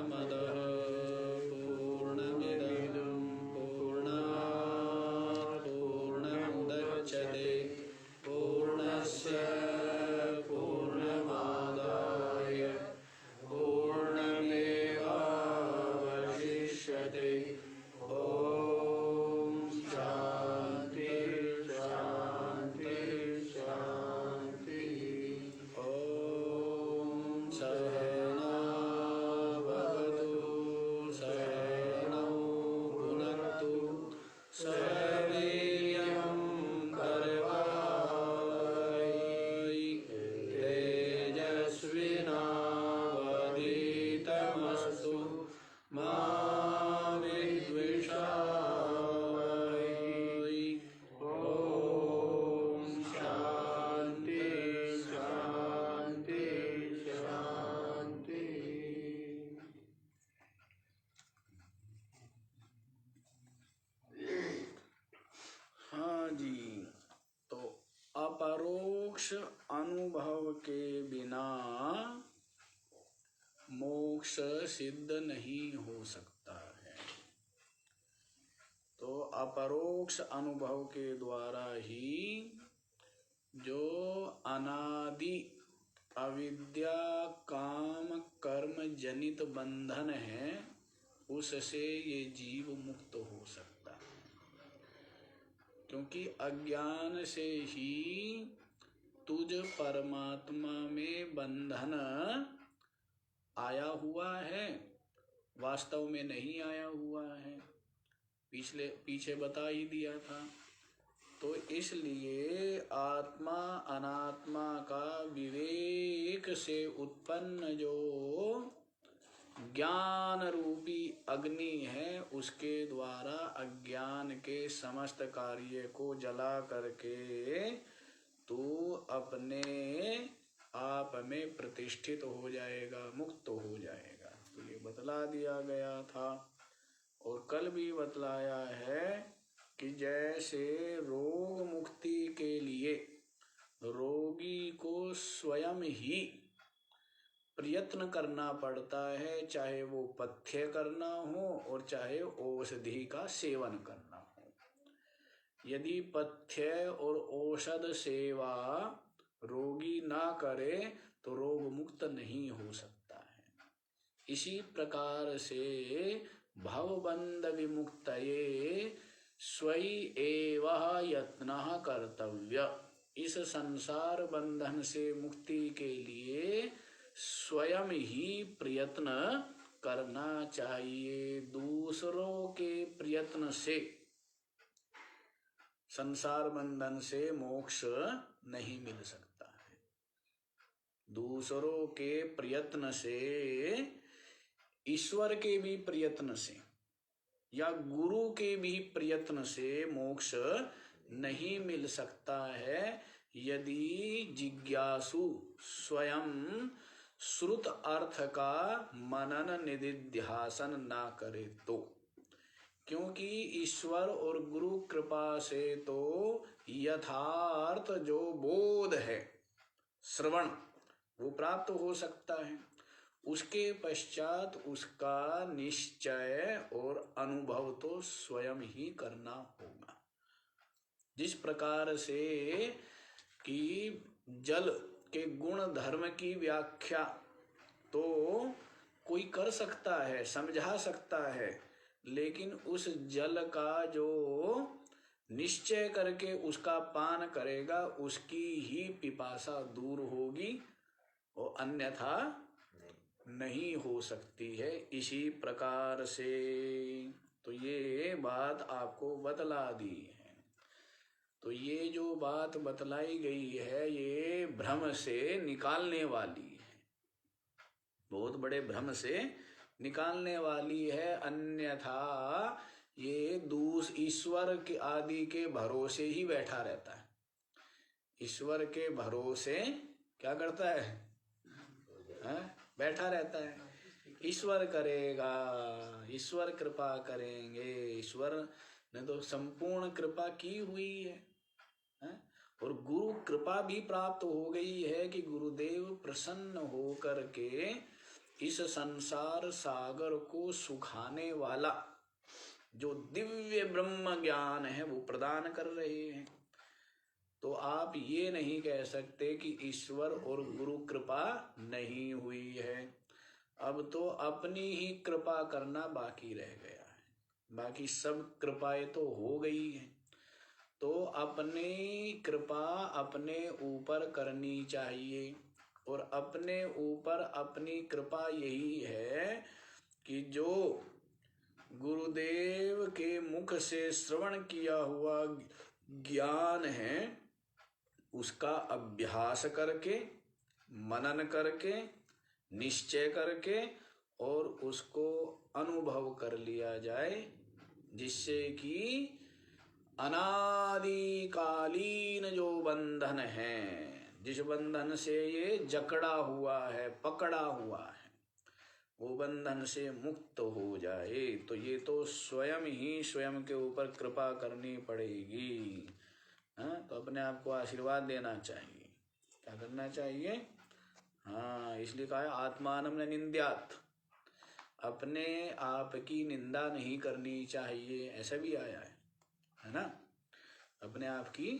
पूर्णमदः पूर्णमिदं पूर्णात् पूर्णमुदच्यते पूर्णस्य पूर्णमादाय पूर्णमेवावशिष्यते। ॐ शान्ति शान्ति शान्ति। ॐ सहना भवतु सहनौ भुनक्तु सह वीर्यं करवावहै तेजस्विनावधीतमस्तु मा विद्विषावहै। ॐ शान्ति शान्ति शान्ति। हाँ जी, तो अपरोक्ष अनुभव के बिना मोक्ष सिद्ध नहीं हो सकता है। तो अपरोक्ष अनुभव के द्वारा ही जो अनादि अविद्या काम कर्म जनित बंधन है उससे ये जीव मुक्त हो सकता है। क्योंकि अज्ञान से ही तुझ परमात्मा में बंधन आया हुआ है, वास्तव में नहीं आया हुआ है, पीछे बता ही दिया था। तो इसलिए आत्मा अनात्मा का विवेक से उत्पन्न जो ज्ञान रूपी अग्नि है उसके द्वारा अज्ञान के समस्त कार्य को जला करके तू अपने आप में प्रतिष्ठित हो जाएगा, मुक्त हो जाएगा। तो ये बतला दिया गया था और कल भी बतलाया है कि जैसे रोग मुक्ति के लिए रोगी को स्वयं ही प्रयत्न करना पड़ता है, चाहे वो पथ्य करना हो और चाहे औषधि का सेवन करना हो। यदि पथ्य और औषध सेवा रोगी ना करे तो रोग मुक्त नहीं हो सकता है। इसी प्रकार से भवबंध विमुक्तये स्वयं एव यत्नः कर्तव्य। इस संसार बंधन से मुक्ति के लिए स्वयं ही प्रयत्न करना चाहिए। दूसरों के प्रयत्न से संसार बंधन से मोक्ष नहीं मिल सकता है। दूसरों के प्रयत्न से, ईश्वर के भी प्रयत्न से या गुरु के भी प्रयत्न से मोक्ष नहीं मिल सकता है यदि जिज्ञासु स्वयं श्रुत अर्थ का मनन निधिध्यासन ना करे तो। क्योंकि ईश्वर और गुरु कृपा से तो यथार्थ जो बोध है, श्रवण, वो प्राप्त हो सकता है। उसके पश्चात उसका निश्चय और अनुभव तो स्वयं ही करना होगा। जिस प्रकार से कि जल के गुण धर्म की व्याख्या तो कोई कर सकता है, समझा सकता है, लेकिन उस जल का जो निश्चय करके उसका पान करेगा उसकी ही पिपासा दूर होगी और अन्यथा नहीं हो सकती है। इसी प्रकार से तो ये बात आपको बतला दी है। तो ये जो बात बतलाई गई है ये भ्रम से निकालने वाली है, बहुत बड़े भ्रम से निकालने वाली है। अन्यथा ये ईश्वर के आदि के भरोसे ही बैठा रहता है। ईश्वर के भरोसे क्या करता है? बैठा रहता है। ईश्वर करेगा, ईश्वर कृपा करेंगे, ईश्वर ने तो संपूर्ण कृपा की हुई है। और गुरु कृपा भी प्राप्त हो गई है कि गुरुदेव प्रसन्न हो करके इस संसार सागर को सुखाने वाला जो दिव्य ब्रह्म ज्ञान है वो प्रदान कर रहे हैं। तो आप ये नहीं कह सकते कि ईश्वर और गुरु कृपा नहीं हुई है। अब तो अपनी ही कृपा करना बाकी रह गया है, बाकी सब कृपाएं तो हो गई हैं। तो अपनी कृपा अपने ऊपर करनी चाहिए, और अपने ऊपर अपनी कृपा यही है कि जो गुरुदेव के मुख से श्रवण किया हुआ ज्ञान है उसका अभ्यास करके, मनन करके, निश्चय करके और उसको अनुभव कर लिया जाए, जिससे कि अनादिकालीन जो बंधन है, जिस बंधन से ये जकड़ा हुआ है, पकड़ा हुआ है, वो बंधन से मुक्त हो जाए। तो ये तो स्वयं ही स्वयं के ऊपर कृपा करनी पड़ेगी। हाँ, तो अपने आप को आशीर्वाद देना चाहिए। क्या करना चाहिए? हाँ, इसलिए कहा है आत्मानं न निंद्यात्, अपने आप की निंदा नहीं करनी चाहिए, ऐसा भी आया है ना। अपने आप की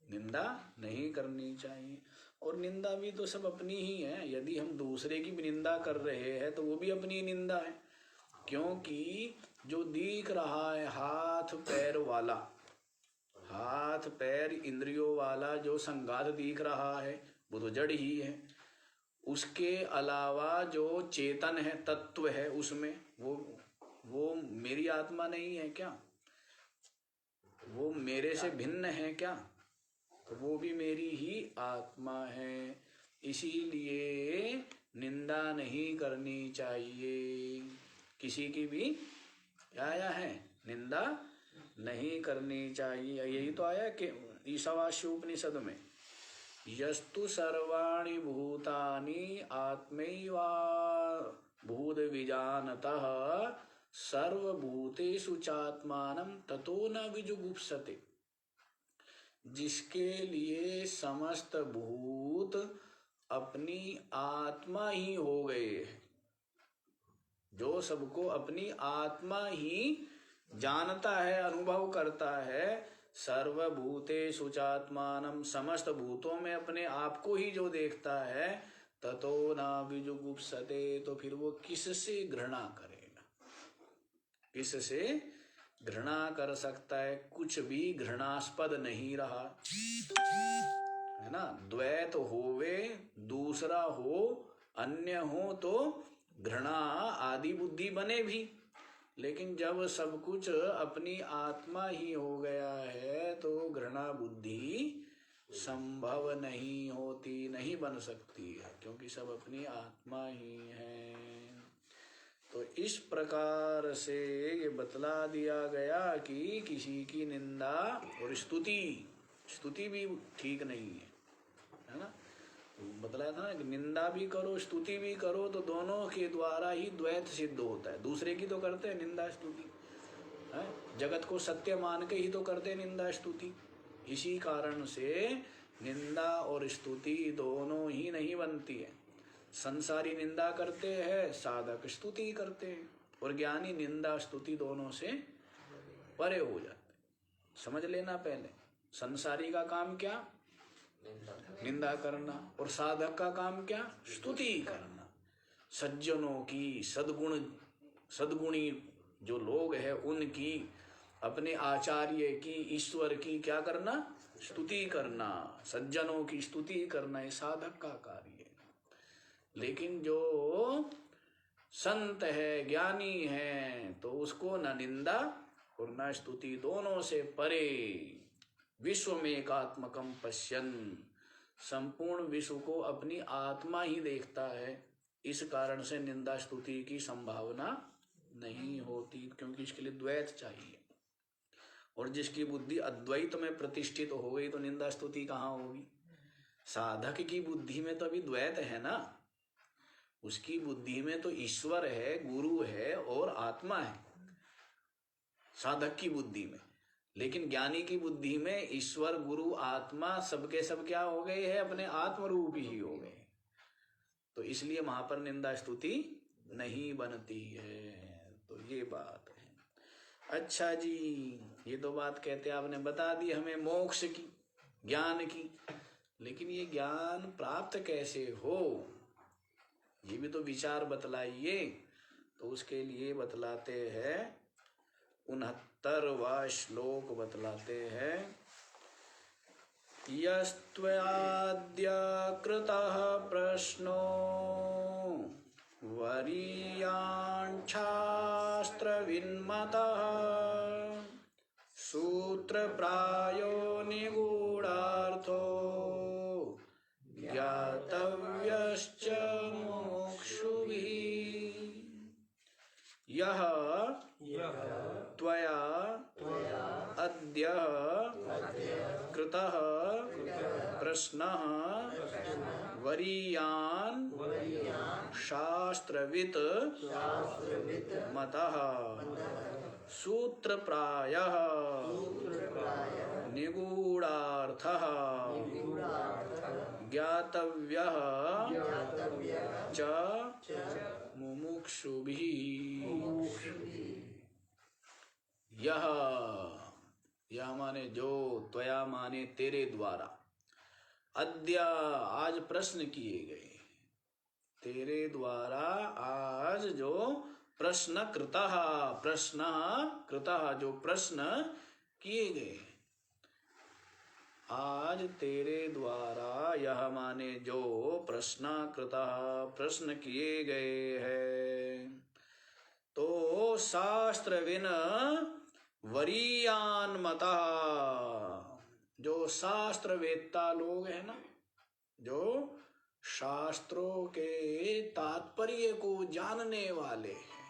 निंदा नहीं करनी चाहिए। और निंदा भी तो सब अपनी ही है। यदि हम दूसरे की भी निंदा कर रहे हैं तो वो भी अपनी निंदा है, क्योंकि जो दिख रहा है हाथ पैर वाला, हाथ पैर इंद्रियों वाला जो संघात दिख रहा है वो तो जड़ ही है। उसके अलावा जो चेतन है, तत्व है, उसमें वो मेरी आत्मा नहीं है क्या? वो मेरे से भिन्न है क्या? तो वो भी मेरी ही आत्मा है। इसीलिए निंदा नहीं करनी चाहिए किसी की भी। क्या आया है? निंदा नहीं करनी चाहिए। यही तो आया कि ईशावास्य उपनिषद में, यस्तु सर्वाणि भूतानि आत्मैवा भूत विजानतः सर्वभूतेषु चात्मानं ततो न विजुगुप्सते। जिसके लिए समस्त भूत अपनी आत्मा ही हो गए हैं, जो सबको अपनी आत्मा ही जानता है, अनुभव करता है, सर्वभूतेषु चात्मानं, समस्त भूतों में अपने आप को ही जो देखता है, ततो न विजुगुप्सते, तो फिर वो किससे घृणा करेगा? किससे घृणा कर सकता है? कुछ भी घृणास्पद नहीं रहा है ना। द्वैत होवे, दूसरा हो, अन्य हो तो घृणा आदि बुद्धि बने भी, लेकिन जब सब कुछ अपनी आत्मा ही हो गया है तो घृणा बुद्धि संभव नहीं होती, नहीं बन सकती है, क्योंकि सब अपनी आत्मा ही है। तो इस प्रकार से ये बतला दिया गया कि किसी की निंदा और स्तुति भी ठीक नहीं है ना। बतलाया था ना कि निंदा भी करो स्तुति भी करो तो दोनों के द्वारा ही द्वैत सिद्ध होता है। दूसरे की तो करते हैं निंदा स्तुति, है जगत को सत्य मान के ही तो करते हैं निंदा स्तुति। इसी कारण से निंदा और स्तुति दोनों ही नहीं बनती है। संसारी निंदा करते हैं, साधक स्तुति करते हैं, और ज्ञानी निंदा स्तुति दोनों से परे हो जाते। समझ लेना पहले, संसारी का काम क्या? निंदा करना, और साधक का काम क्या? स्तुति करना। सज्जनों की, सद्गुणी जो लोग हैं उनकी, अपने आचार्य की, ईश्वर की क्या करना? स्तुति करना। सज्जनों की स्तुति करना ये साधक का कार्य है। लेकिन जो संत है, ज्ञानी है, तो उसको न निंदा और न स्तुति, दोनों से परे। विश्व में एकात्मकम पश्यन्, संपूर्ण विश्व को अपनी आत्मा ही देखता है। इस कारण से निंदा स्तुति की संभावना नहीं होती, क्योंकि इसके लिए द्वैत चाहिए। और जिसकी बुद्धि अद्वैत में प्रतिष्ठित हो गई तो निंदा स्तुति कहाँ होगी? साधक की बुद्धि में तो अभी द्वैत है ना। उसकी बुद्धि में तो ईश्वर है, गुरु है और आत्मा है, साधक की बुद्धि में। लेकिन ज्ञानी की बुद्धि में ईश्वर, गुरु, आत्मा सबके सब क्या हो गए हैं? अपने आत्म रूप ही हो गए। तो इसलिए वहां पर निंदा स्तुति नहीं बनती है। तो ये बात है। अच्छा जी, ये तो बात कहते आपने बता दी हमें मोक्ष की, ज्ञान की, लेकिन ये ज्ञान प्राप्त कैसे हो, ये भी तो विचार बतलाइए। तो उसके लिए बतलाते हैं 69वां श्लोक बतलाते हैं। यस्त्वयाद्य कृतः प्रश्नो वरीयाञ्छास्त्रविन्मतः सूत्रप्रायो निगूढार्थो ज्ञातव्यश्च मुमुक्षुभिः। यः त्वया अद्य कृतः प्रश्नः वरीयान् शास्त्रवित् मतः सूत्रप्रायः निगूढार्थः ज्ञातव्यः च मुमुक्षुभिः। यह माने जो, त्वया माने तेरे द्वारा, अद्य आज प्रश्न किए गए, तेरे द्वारा आज जो प्रश्न कृतः, जो प्रश्न किए गए, आज तेरे द्वारा, यह माने जो प्रश्न कृतः, प्रश्न किए गए हैं, तो शास्त्रविन वरीयान मतः, जो शास्त्र वेत्ता लोग हैं ना, जो शास्त्रों के तात्पर्य को जानने वाले हैं,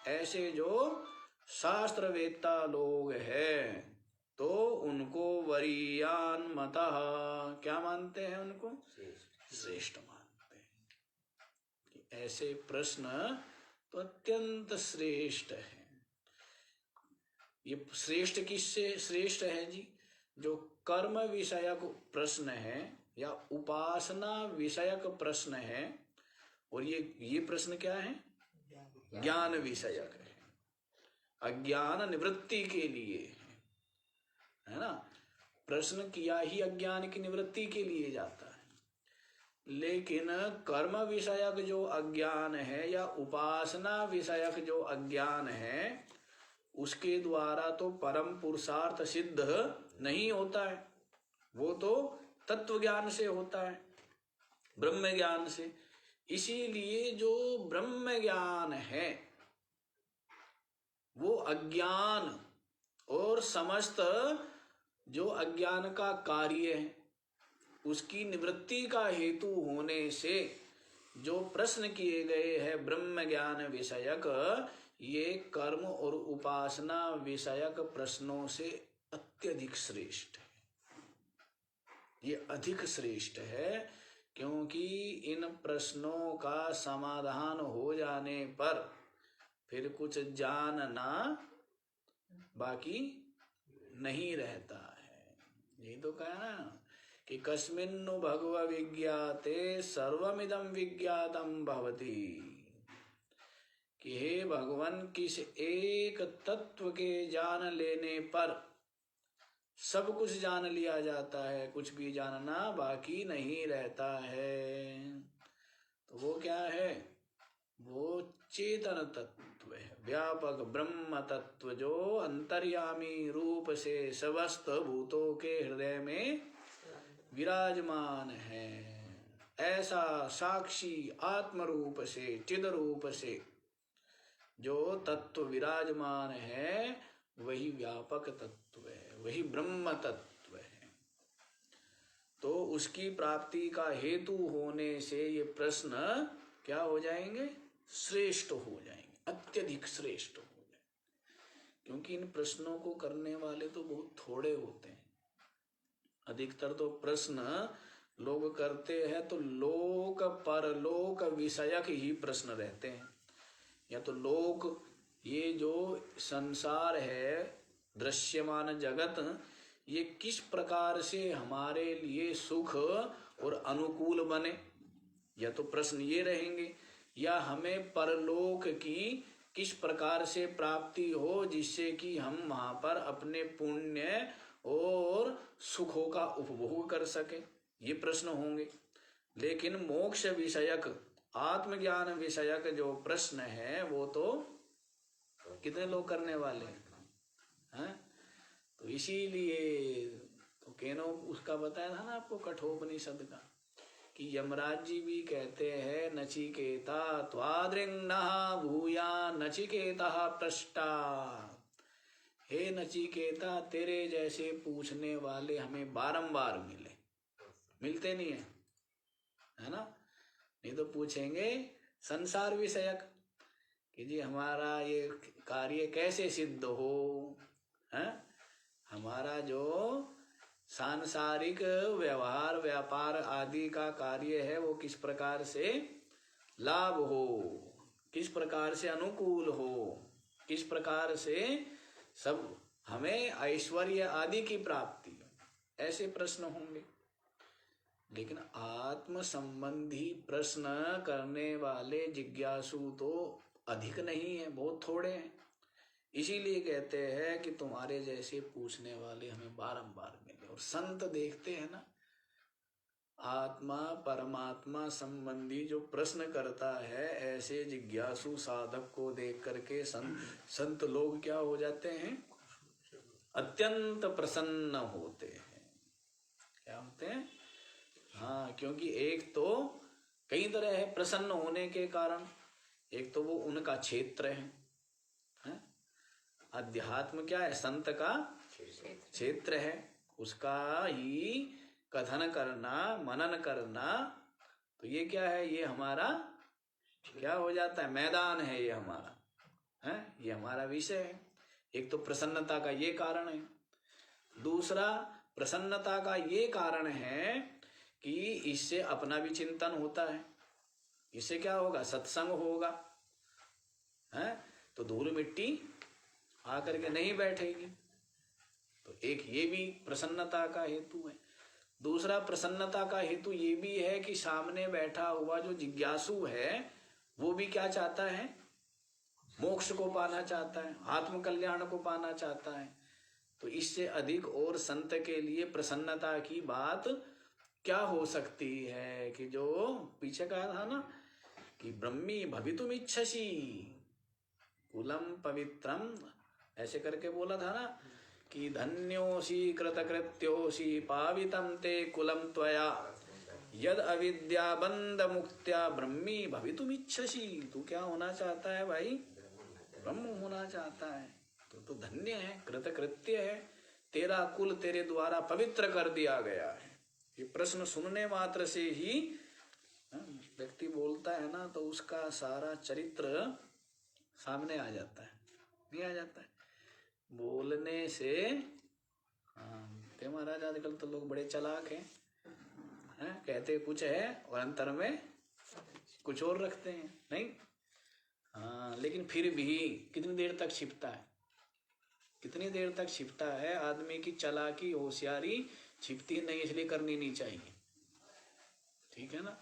ऐसे जो शास्त्र वेत्ता लोग हैं, तो उनको वरीयान मतः, क्या मानते हैं? उनको श्रेष्ठ मानते हैं कि ऐसे प्रश्न तो अत्यंत श्रेष्ठ है। ये श्रेष्ठ किससे श्रेष्ठ है जी? जो कर्म विषयक प्रश्न है या उपासना विषयक प्रश्न है, और ये प्रश्न क्या है? ज्ञान विषयक है, अज्ञान निवृत्ति के लिए है ना। प्रश्न किया ही अज्ञान की निवृत्ति के लिए जाता है, लेकिन कर्म विषयक जो अज्ञान है या उपासना विषयक जो अज्ञान है, उसके द्वारा तो परम पुरुषार्थ सिद्ध नहीं होता है। वो तो तत्व ज्ञान से होता है, ब्रह्म ज्ञान से। इसीलिए जो ब्रह्म ज्ञान है वो अज्ञान और समस्त जो अज्ञान का कार्य है उसकी निवृत्ति का हेतु होने से जो प्रश्न किए गए हैं ब्रह्म ज्ञान विषयक, ये कर्म और उपासना विषयक प्रश्नों से अत्यधिक श्रेष्ठ है। ये अधिक श्रेष्ठ है क्योंकि इन प्रश्नों का समाधान हो जाने पर फिर कुछ जानना बाकी नहीं रहता है। ये तो कहा ना कि कस्मिन्नु भगव विज्ञाते सर्वमिदं विज्ञातम भवति, कि हे भगवान किस एक तत्व के जान लेने पर सब कुछ जान लिया जाता है, कुछ भी जानना बाकी नहीं रहता है। तो वो क्या है? वो चेतन तत्व है, व्यापक ब्रह्म तत्व जो अंतर्यामी रूप से समस्त भूतों के हृदय में विराजमान है। ऐसा साक्षी आत्म रूप से, चिद रूप से जो तत्व विराजमान है वही व्यापक तत्व है, वही ब्रह्म तत्व है। तो उसकी प्राप्ति का हेतु होने से ये प्रश्न क्या हो जाएंगे? श्रेष्ठ हो जाएंगे, अत्यधिक श्रेष्ठ हो जाएंगे। क्योंकि इन प्रश्नों को करने वाले तो बहुत थोड़े होते हैं। अधिकतर तो प्रश्न लोग करते हैं तो लोक परलोक विषयक ही प्रश्न रहते हैं। या तो लोक, ये जो संसार है, दृश्यमान जगत, ये किस प्रकार से हमारे लिए सुख और अनुकूल बने, या तो प्रश्न ये रहेंगे। या हमें परलोक की किस प्रकार से प्राप्ति हो जिससे कि हम वहां पर अपने पुण्य और सुखों का उपभोग कर सके, ये प्रश्न होंगे। लेकिन मोक्ष विषयक आत्मज्ञान विषयक जो प्रश्न है वो तो कितने लोग करने वाले हैं? तो इसीलिए तो केनो उसका बताया था ना आपको कठोपनिषद का कि यमराज जी भी कहते हैं नचिकेता त्वादृङ्नः भूया नचिकेता पृष्टा, हे नचिकेता तेरे जैसे पूछने वाले हमें बारंबार मिलते नहीं है ना? नहीं तो पूछेंगे संसार विषयक कि जी हमारा ये कार्य कैसे सिद्ध हो, है? हमारा जो सांसारिक व्यवहार व्यापार आदि का कार्य है वो किस प्रकार से लाभ हो, किस प्रकार से अनुकूल हो, किस प्रकार से सब हमें ऐश्वर्य आदि की प्राप्ति, ऐसे प्रश्न होंगे। लेकिन आत्म संबंधी प्रश्न करने वाले जिज्ञासु तो अधिक नहीं है, बहुत थोड़े हैं। इसीलिए कहते हैं कि तुम्हारे जैसे पूछने वाले हमें बारंबार मिले। और संत देखते हैं ना, आत्मा परमात्मा संबंधी जो प्रश्न करता है ऐसे जिज्ञासु साधक को देख करके संत लोग क्या हो जाते हैं? अत्यंत प्रसन्न होते हैं। क्या होते हैं? हाँ, क्योंकि एक तो कई तरह है प्रसन्न होने के कारण। एक तो वो उनका क्षेत्र है? अध्यात्म क्या है? संत का क्षेत्र है, उसका ही कथन करना मनन करना, तो ये क्या है? ये हमारा क्या हो जाता है? मैदान है ये हमारा, है ये हमारा विषय है। एक तो प्रसन्नता का ये कारण है। दूसरा प्रसन्नता का ये कारण है कि इससे अपना भी चिंतन होता है। इससे क्या होगा? सत्संग होगा, है? तो धूल मिट्टी आकर के नहीं बैठेगी। तो एक ये भी प्रसन्नता का हेतु है। दूसरा प्रसन्नता का हेतु ये भी है कि सामने बैठा हुआ जो जिज्ञासु है वो भी क्या चाहता है? मोक्ष को पाना चाहता है, आत्म कल्याण को पाना चाहता है। तो इससे अधिक और संत के लिए प्रसन्नता की बात क्या हो सकती है? कि जो पीछे कहा था ना कि ब्रह्मी भवितुम इच्छसि कुलम पवित्रम, ऐसे करके बोला था ना कि धन्योसी कृतकृत्योसी पावितम ते कुलम त्वया यद अविद्या बंध मुक्त्या ब्रह्मी भवितुम इच्छसि। तू क्या होना चाहता है भाई? ब्रह्म होना चाहता है। तो धन्य है, कृतकृत्य है, तेरा कुल तेरे द्वारा पवित्र कर दिया गया है। ये प्रश्न सुनने मात्र से ही व्यक्ति बोलता है ना तो उसका सारा चरित्र सामने आ जाता है, नहीं आ जाता है? बोलने से महाराज आजकल तो लोग बड़े चालाक हैं, कहते कुछ है और अंतर में कुछ और रखते हैं, नहीं? हाँ, लेकिन फिर भी कितनी देर तक छिपता है? कितनी देर तक छिपता है? आदमी की चालाकी होशियारी छिपती नहीं, इसलिए करनी नहीं चाहिए, ठीक है ना?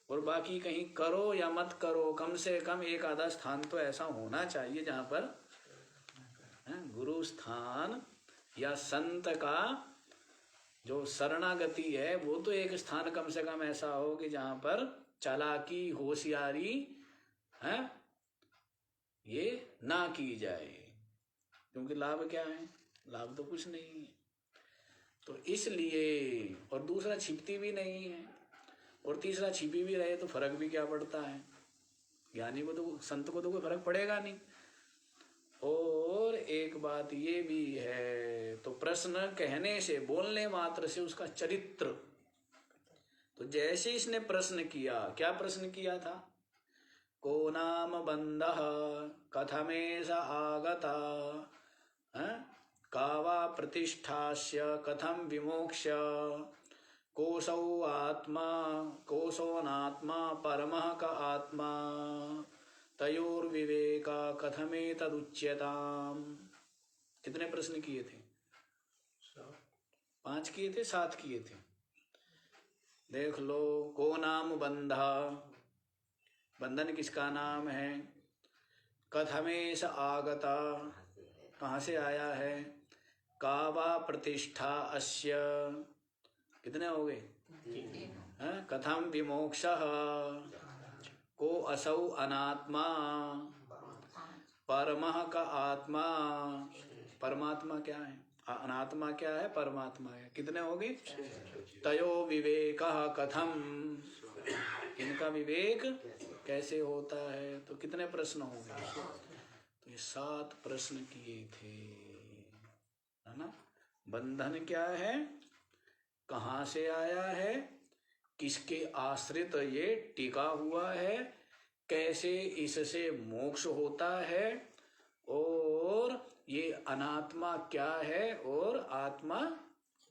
और बाकी कहीं करो या मत करो, कम से कम एक आधा स्थान तो ऐसा होना चाहिए जहां पर गुरु स्थान या संत का जो शरणागति है वो तो एक स्थान कम से कम ऐसा हो कि जहां पर चालाकी होशियारी है ये ना की जाए। क्योंकि लाभ क्या है? लाभ तो कुछ नहीं है। तो इसलिए, और दूसरा छिपती भी नहीं है, और तीसरा छिपी भी रहे तो फर्क भी क्या पड़ता है? ज्ञानी को तो, संत को तो कोई फर्क पड़ेगा नहीं। और एक बात ये भी है, तो प्रश्न कहने से, बोलने मात्र से उसका चरित्र, तो जैसे इसने प्रश्न किया, क्या प्रश्न किया था? को नाम बंधः कथमेष आगता, का वा प्रतिष्ठास्य कथम विमोक्ष, कोसौ आत्मा कोसोनात्मा परमः क आत्मा तयोर्विवेका कथमेतदुच्यताम्। कितने प्रश्न किए थे? 5 किए थे, 7 किए थे। देख लो। को नाम बंधा, बंधन किसका नाम है? कथमेश आगता, कहाँ से आया है? का वा प्रतिष्ठा अस्य, कितने हो गए? कथम विमोक्षः, को असौ अनात्मा, परमः का आत्मा, परमात्मा क्या है? अनात्मा क्या है? परमात्मा है। कितने हो गए? तयो विवेकः कथम, इनका विवेक कैसे होता है? तो कितने प्रश्न हो गए? तो ये 7 प्रश्न किए थे, है ना? बंधन क्या है, कहाँ से आया है, किसके आश्रित ये टिका हुआ है, कैसे इससे मोक्ष होता है, और ये अनात्मा क्या है और आत्मा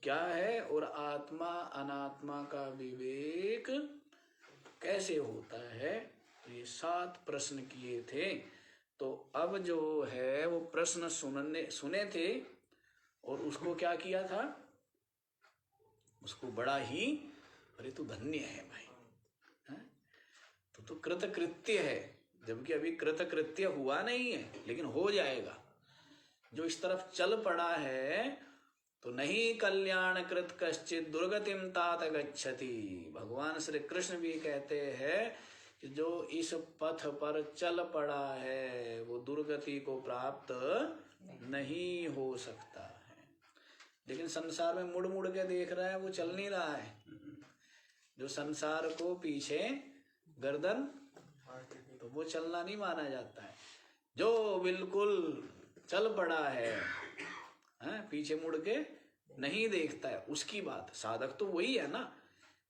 क्या है, और आत्मा अनात्मा का विवेक कैसे होता है। तो ये 7 प्रश्न किए थे। तो अब जो है वो प्रश्न सुने थे और उसको क्या किया था? उसको बड़ा ही, अरे तू धन्य है भाई, तो कृतकृत्य है, जबकि अभी कृतकृत्य हुआ नहीं है, लेकिन हो जाएगा। जो इस तरफ चल पड़ा है, तो नहीं कल्याण कृत कश्चित दुर्गतिम तात गच्छति। भगवान श्री कृष्ण भी कहते हैं कि जो इस पथ पर चल पड़ा है वो दुर्गति को प्राप्त नहीं हो सकता है। लेकिन संसार में मुड़ मुड़ के देख रहा है, वो चल नहीं रहा है। जो संसार को पीछे गर्दन, तो वो चलना नहीं माना जाता है। जो बिल्कुल चल पड़ा है, पीछे मुड़ के नहीं देखता है, उसकी बात। साधक तो वही है ना,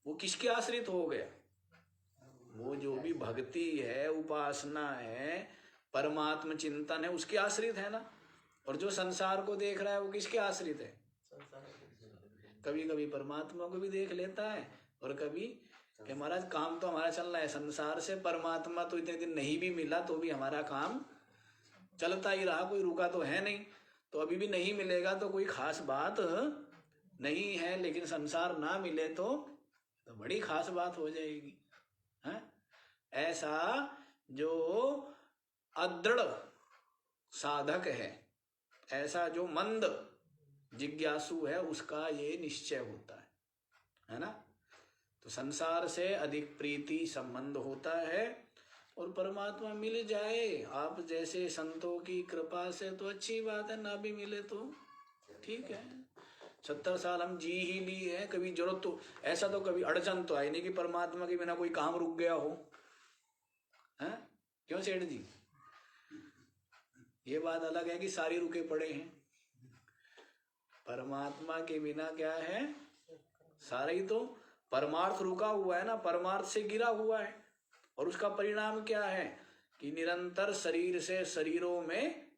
वो किसके आश्रित हो गया? वो जो भी भक्ति है, उपासना है, परमात्म चिंतन है, उसके आश्रित है ना। और जो संसार को देख रहा है वो किसके आश्रित है? कभी कभी परमात्मा को भी देख लेता है, और कभी कि महाराज काम तो हमारा चल रहा है, संसार से परमात्मा तो इतने दिन नहीं भी मिला तो भी हमारा काम चलता ही रहा, कोई रुका तो है नहीं। तो अभी भी नहीं मिलेगा तो कोई खास बात नहीं है, लेकिन संसार ना मिले तो बड़ी खास बात हो जाएगी, है? ऐसा जो अदृढ़ साधक है, ऐसा जो मंद जिज्ञासु है, उसका ये निश्चय होता है ना। तो संसार से अधिक प्रीति संबंध होता है, और परमात्मा मिल जाए आप जैसे संतों की कृपा से तो अच्छी बात है, ना भी मिले तो ठीक है। 70 साल हम जी ही ली है, कभी जरूरत तो ऐसा तो कभी अड़चन तो आई नहीं कि परमात्मा के बिना कोई काम रुक गया हो, हैं? क्यों सेठ जी? ये बात अलग है कि सारी रुके पड़े हैं। परमात्मा के बिना क्या है, सारा ही तो परमार्थ रुका हुआ है ना, परमार्थ से गिरा हुआ है। और उसका परिणाम क्या है कि निरंतर शरीर से शरीरों में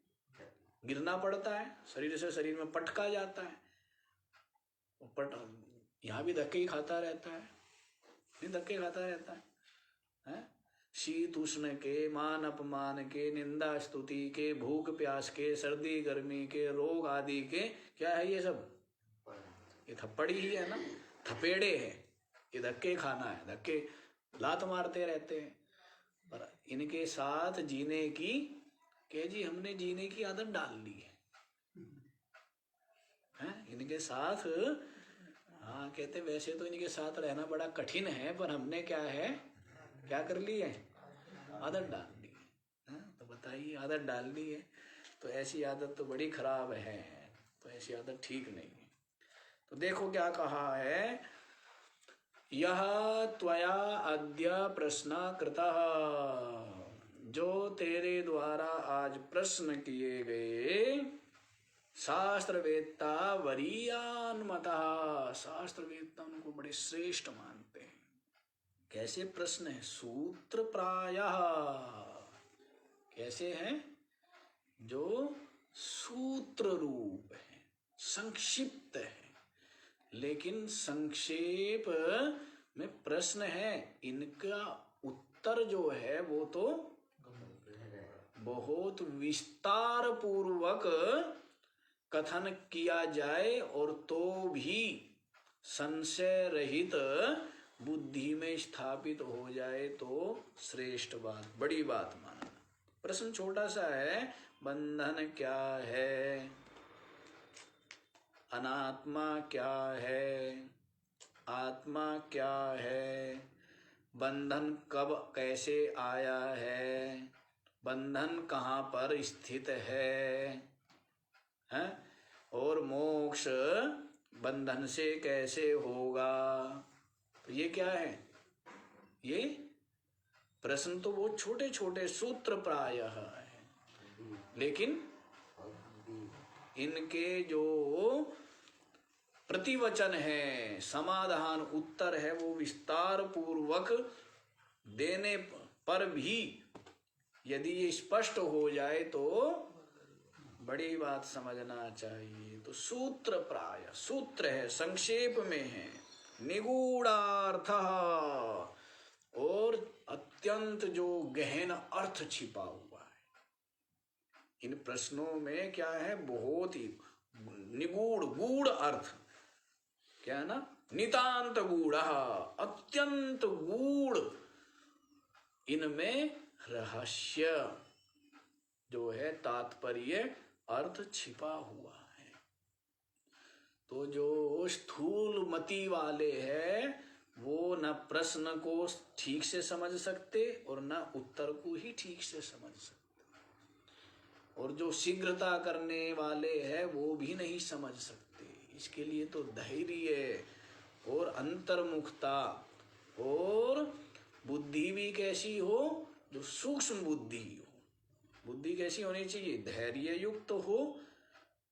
गिरना पड़ता है, शरीर से शरीर में पटका जाता है। यहाँ भी धक्के ही खाता रहता है, नहीं धक्के खाता रहता है? शीत उष्ण के, मान अपमान के, निंदा स्तुति के, भूख प्यास के, सर्दी गर्मी के, रोग आदि के, क्या है ये सब? ये थप्पड़ी ही है ना, थपेड़े है, ये धक्के खाना है, धक्के लात मारते रहते हैं। पर इनके साथ जीने की, कह जी हमने जीने की आदत डाल ली है, इनके साथ। हाँ कहते वैसे तो इनके साथ रहना बड़ा कठिन है, पर हमने क्या है, क्या कर ली है, आदत डाल ली है। तो बताइए, आदत डाल ली है, तो ऐसी आदत तो बड़ी खराब है, तो ऐसी आदत ठीक नहीं है। तो देखो क्या कहा है, यह त्वया अद्य प्रश्न कृतः, जो तेरे द्वारा आज प्रश्न किए गए, शास्त्रवेत्ता वरीयान मतः, शास्त्रवेत्ता उनको बड़े श्रेष्ठ मानते हैं। कैसे प्रश्न है? सूत्र प्रायः, कैसे हैं? जो सूत्र रूप है, संक्षिप्त है, लेकिन संक्षेप में प्रश्न है। इनका उत्तर जो है वो तो बहुत विस्तार पूर्वक कथन किया जाए, और तो भी संशय रहित बुद्धि में स्थापित हो जाए तो श्रेष्ठ बात, बड़ी बात मानना। प्रश्न छोटा सा है, बंधन क्या है, अनात्मा क्या है, आत्मा क्या है, बंधन कब कैसे आया है, बंधन कहाँ पर स्थित है, और मोक्ष बंधन से कैसे होगा। तो ये क्या है, ये प्रश्न तो बहुत छोटे छोटे सूत्र प्रायः है, लेकिन इनके जो प्रतिवचन है, समाधान उत्तर है, वो विस्तार पूर्वक देने पर भी यदि ये स्पष्ट हो जाए तो बड़ी बात समझना चाहिए। तो सूत्र प्राय सूत्र है, संक्षेप में है, निगूढ़ार्थ, और अत्यंत जो गहन अर्थ छिपा हुआ है इन प्रश्नों में। क्या है, बहुत ही निगूढ़ गूढ़ अर्थ, क्या है ना, नितांत गूढ़, अत्यंत गूढ़ इनमें रहस्य जो है, तात्पर्य अर्थ छिपा हुआ है। तो जो स्थूल मति वाले हैं वो न प्रश्न को ठीक से समझ सकते और न उत्तर को ही ठीक से समझ सकते, और जो शीघ्रता करने वाले हैं वो भी नहीं समझ सकते। इसके लिए तो धैर्य और अंतर्मुखता और बुद्धि भी कैसी हो, जो सूक्ष्म बुद्धि हो। बुद्धि कैसी होनी चाहिए, धैर्य युक्त हो,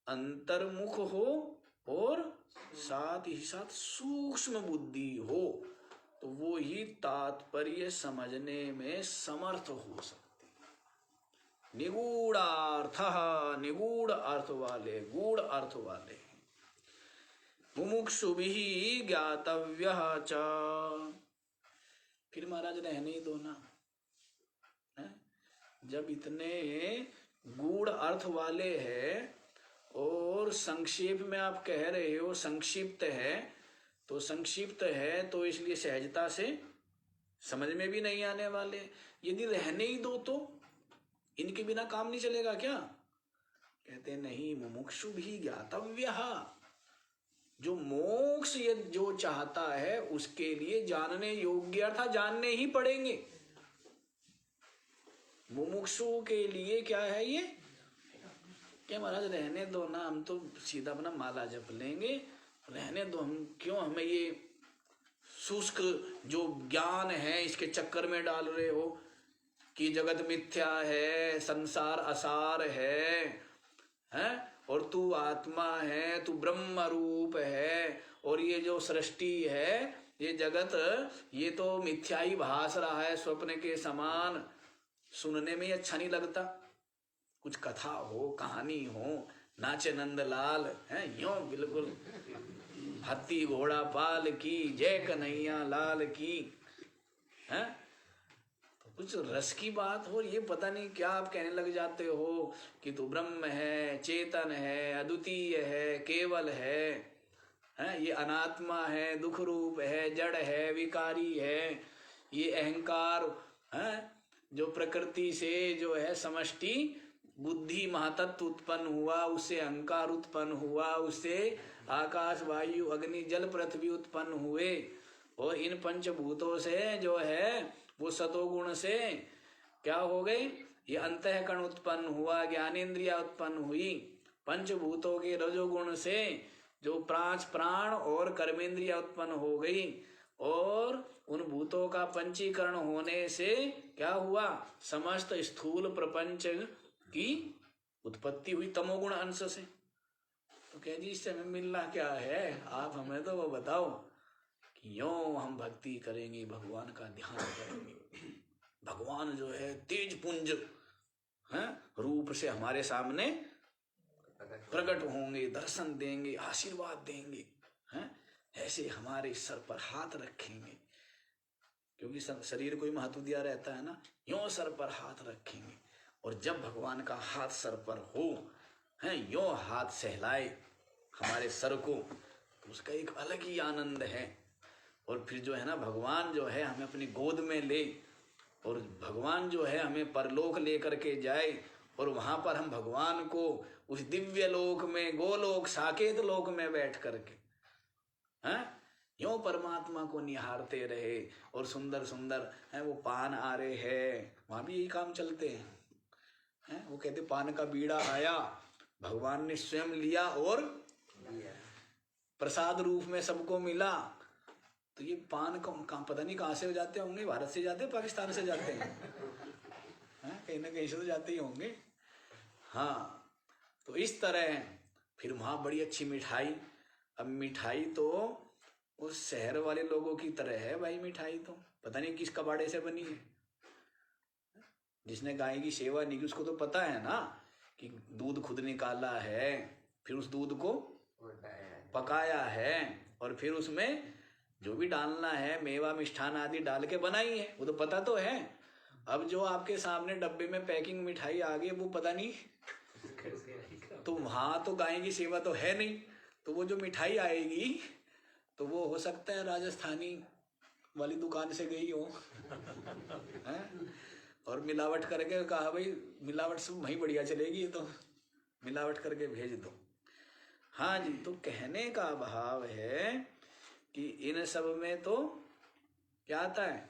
अंतर्मुख हो और साथ ही साथ सूक्ष्म बुद्धि हो, तो वो ही तात्पर्य समझने में समर्थ हो सकती। निगूढ़ार्थ, निगूढ़ अर्थ वाले, गूढ़ अर्थ वाले, मुमुक्षुभिः ज्ञातव्यः च। फिर महाराज रहने ही दो ना, जब इतने गूढ़ अर्थ वाले हैं और संक्षेप में आप कह रहे हो संक्षिप्त है, तो संक्षिप्त है तो इसलिए सहजता से समझ में भी नहीं आने वाले। यदि रहने ही दो तो इनके बिना काम नहीं चलेगा क्या? कहते नहीं, मुमुक्षु भी ज्ञातव्य, जो मोक्ष ये जो चाहता है उसके लिए जानने योग्य अर्थात जानने ही पड़ेंगे। मुमुक्षु के लिए क्या है ये, क्या महाराज रहने दो ना, हम तो सीधा अपना माला जप लेंगे, रहने दो, हम क्यों हमें ये शुष्क जो ज्ञान है इसके चक्कर में डाल रहे हो कि जगत मिथ्या है, संसार असार है, और तू आत्मा है, तू ब्रह्म रूप है, और ये जो सृष्टि है, ये जगत, ये तो मिथ्या ही भास रहा है, स्वप्न के समान, सुनने में अच्छा नहीं लगता। कुछ कथा हो, कहानी हो, नाचे नंदलाल है, यूं बिल्कुल हाथी घोड़ा पाल की, जय कन्हैया लाल की, है, तो कुछ रस की बात हो। ये पता नहीं क्या आप कहने लग जाते हो कि तू ब्रह्म है, चेतन है, अद्वितीय है, केवल है, ये अनात्मा है, दुख रूप है, जड़ है, विकारी है, ये अहंकार है जो प्रकृति से जो है समष्टि बुद्धि महातत्व उत्पन्न हुआ, उससे अहंकार उत्पन्न हुआ, उससे आकाश वायु अग्नि जल पृथ्वी उत्पन्न हुए, और इन पंचभूतों से जो है वो सतोगुण से क्या हो गए, ये अंतःकरण उत्पन्न हुआ, ज्ञानेन्द्रिया उत्पन्न हुई, पंचभूतों के रजोगुण से जो पांच प्राण और कर्मेंद्रिया उत्पन्न हो गई, और उन भूतों का पंचीकरण होने से क्या हुआ, समस्त स्थूल प्रपंच की उत्पत्ति हुई तमोगुण अंश से। तो कह जी इससे हमें मिलना क्या है, आप हमें तो वो बताओ कि यूं हम भक्ति करेंगे, भगवान का ध्यान करेंगे, भगवान जो है तेज पुंज है रूप से हमारे सामने प्रकट होंगे, दर्शन देंगे, आशीर्वाद देंगे, हैं, ऐसे हमारे सर पर हाथ रखेंगे, क्योंकि शरीर को ही महत्व दिया रहता है ना, यूं सर पर हाथ रखेंगे, और जब भगवान का हाथ सर पर हो, हैं, यूं हाथ सहलाए हमारे सर को, तो उसका एक अलग ही आनंद है। और फिर जो है ना भगवान जो है हमें अपनी गोद में ले, और भगवान जो है हमें परलोक लेकर के जाए, और वहां पर हम भगवान को उस दिव्य लोक में, गोलोक साकेत लोक में बैठ करके यूं परमात्मा को निहारते रहे, और सुंदर सुंदर है वो पान आ रहे हैं, वहां भी यही काम चलते हैं। वो कहते पान का बीड़ा आया, भगवान ने स्वयं लिया और प्रसाद रूप में सबको मिला। तो ये पान का पता नहीं कहाँ से हो जाते होंगे, भारत से जाते हैं, पाकिस्तान से जाते हैं, कहीं ना कहीं से तो जाते ही होंगे। हाँ, तो इस तरह फिर वहाँ बड़ी अच्छी मिठाई। अब मिठाई तो उस शहर वाले लोगों की तरह है भाई, मिठाई तो पता नहीं किस कबाड़े से बनी है। जिसने गाय की सेवा नहीं की उसको तो पता है ना कि दूध खुद निकाला है, फिर उस दूध को पकाया है, और फिर उसमें जो भी डालना है मेवा मिष्ठान आदि डाल के बनाई है, वो तो पता तो है। अब जो आपके सामने डब्बे में पैकिंग मिठाई आ गई वो पता नहीं, तो वहां तो गाय की सेवा तो है नहीं, तो वो जो मिठाई आएगी तो वो हो सकता है राजस्थानी वाली दुकान से गई हो और मिलावट करके कहा भाई मिलावट से वहीं बढ़िया चलेगी, तो मिलावट करके भेज दो। हाँ जी, तो कहने का भाव है कि इन सब में तो क्या आता है,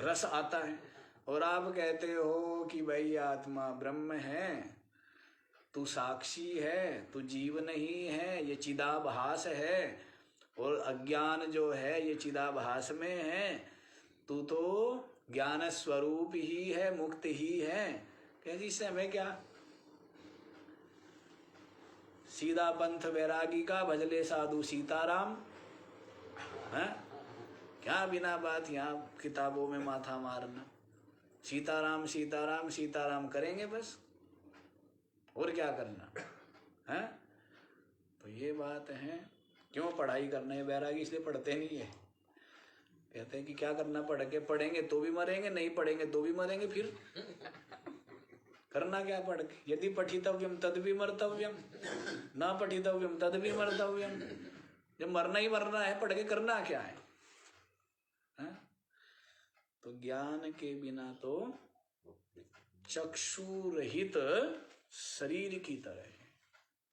रस आता है। और आप कहते हो कि भाई आत्मा ब्रह्म है, तू साक्षी है, तू जीव नहीं है, ये चिदाभास है, और अज्ञान जो है ये चिदाभास में है, तू तो ज्ञान स्वरूप ही है, मुक्त ही है। कैसी इससे हमें क्या, सीधा पंथ वैरागी का भजले साधु सीताराम है क्या, बिना बात यहाँ किताबों में माथा मारना, सीताराम सीताराम सीताराम करेंगे बस, और क्या करना है। तो ये बात है। क्यों पढ़ाई करना है, वैरागी इसलिए पढ़ते नहीं है, कहते हैं कि क्या करना, पढ़ के पढ़ेंगे तो भी मरेंगे, नहीं पढ़ेंगे तो भी मरेंगे, फिर करना क्या पढ़ के। यदि पठितव्यम तद भी मर्तव्यम, ना पठितव्यम तद भी मर्तव्यम। जब मरना ही मरना है, पढ़ के करना क्या है? तो ज्ञान के बिना तो चक्षु रहित शरीर की तरह है।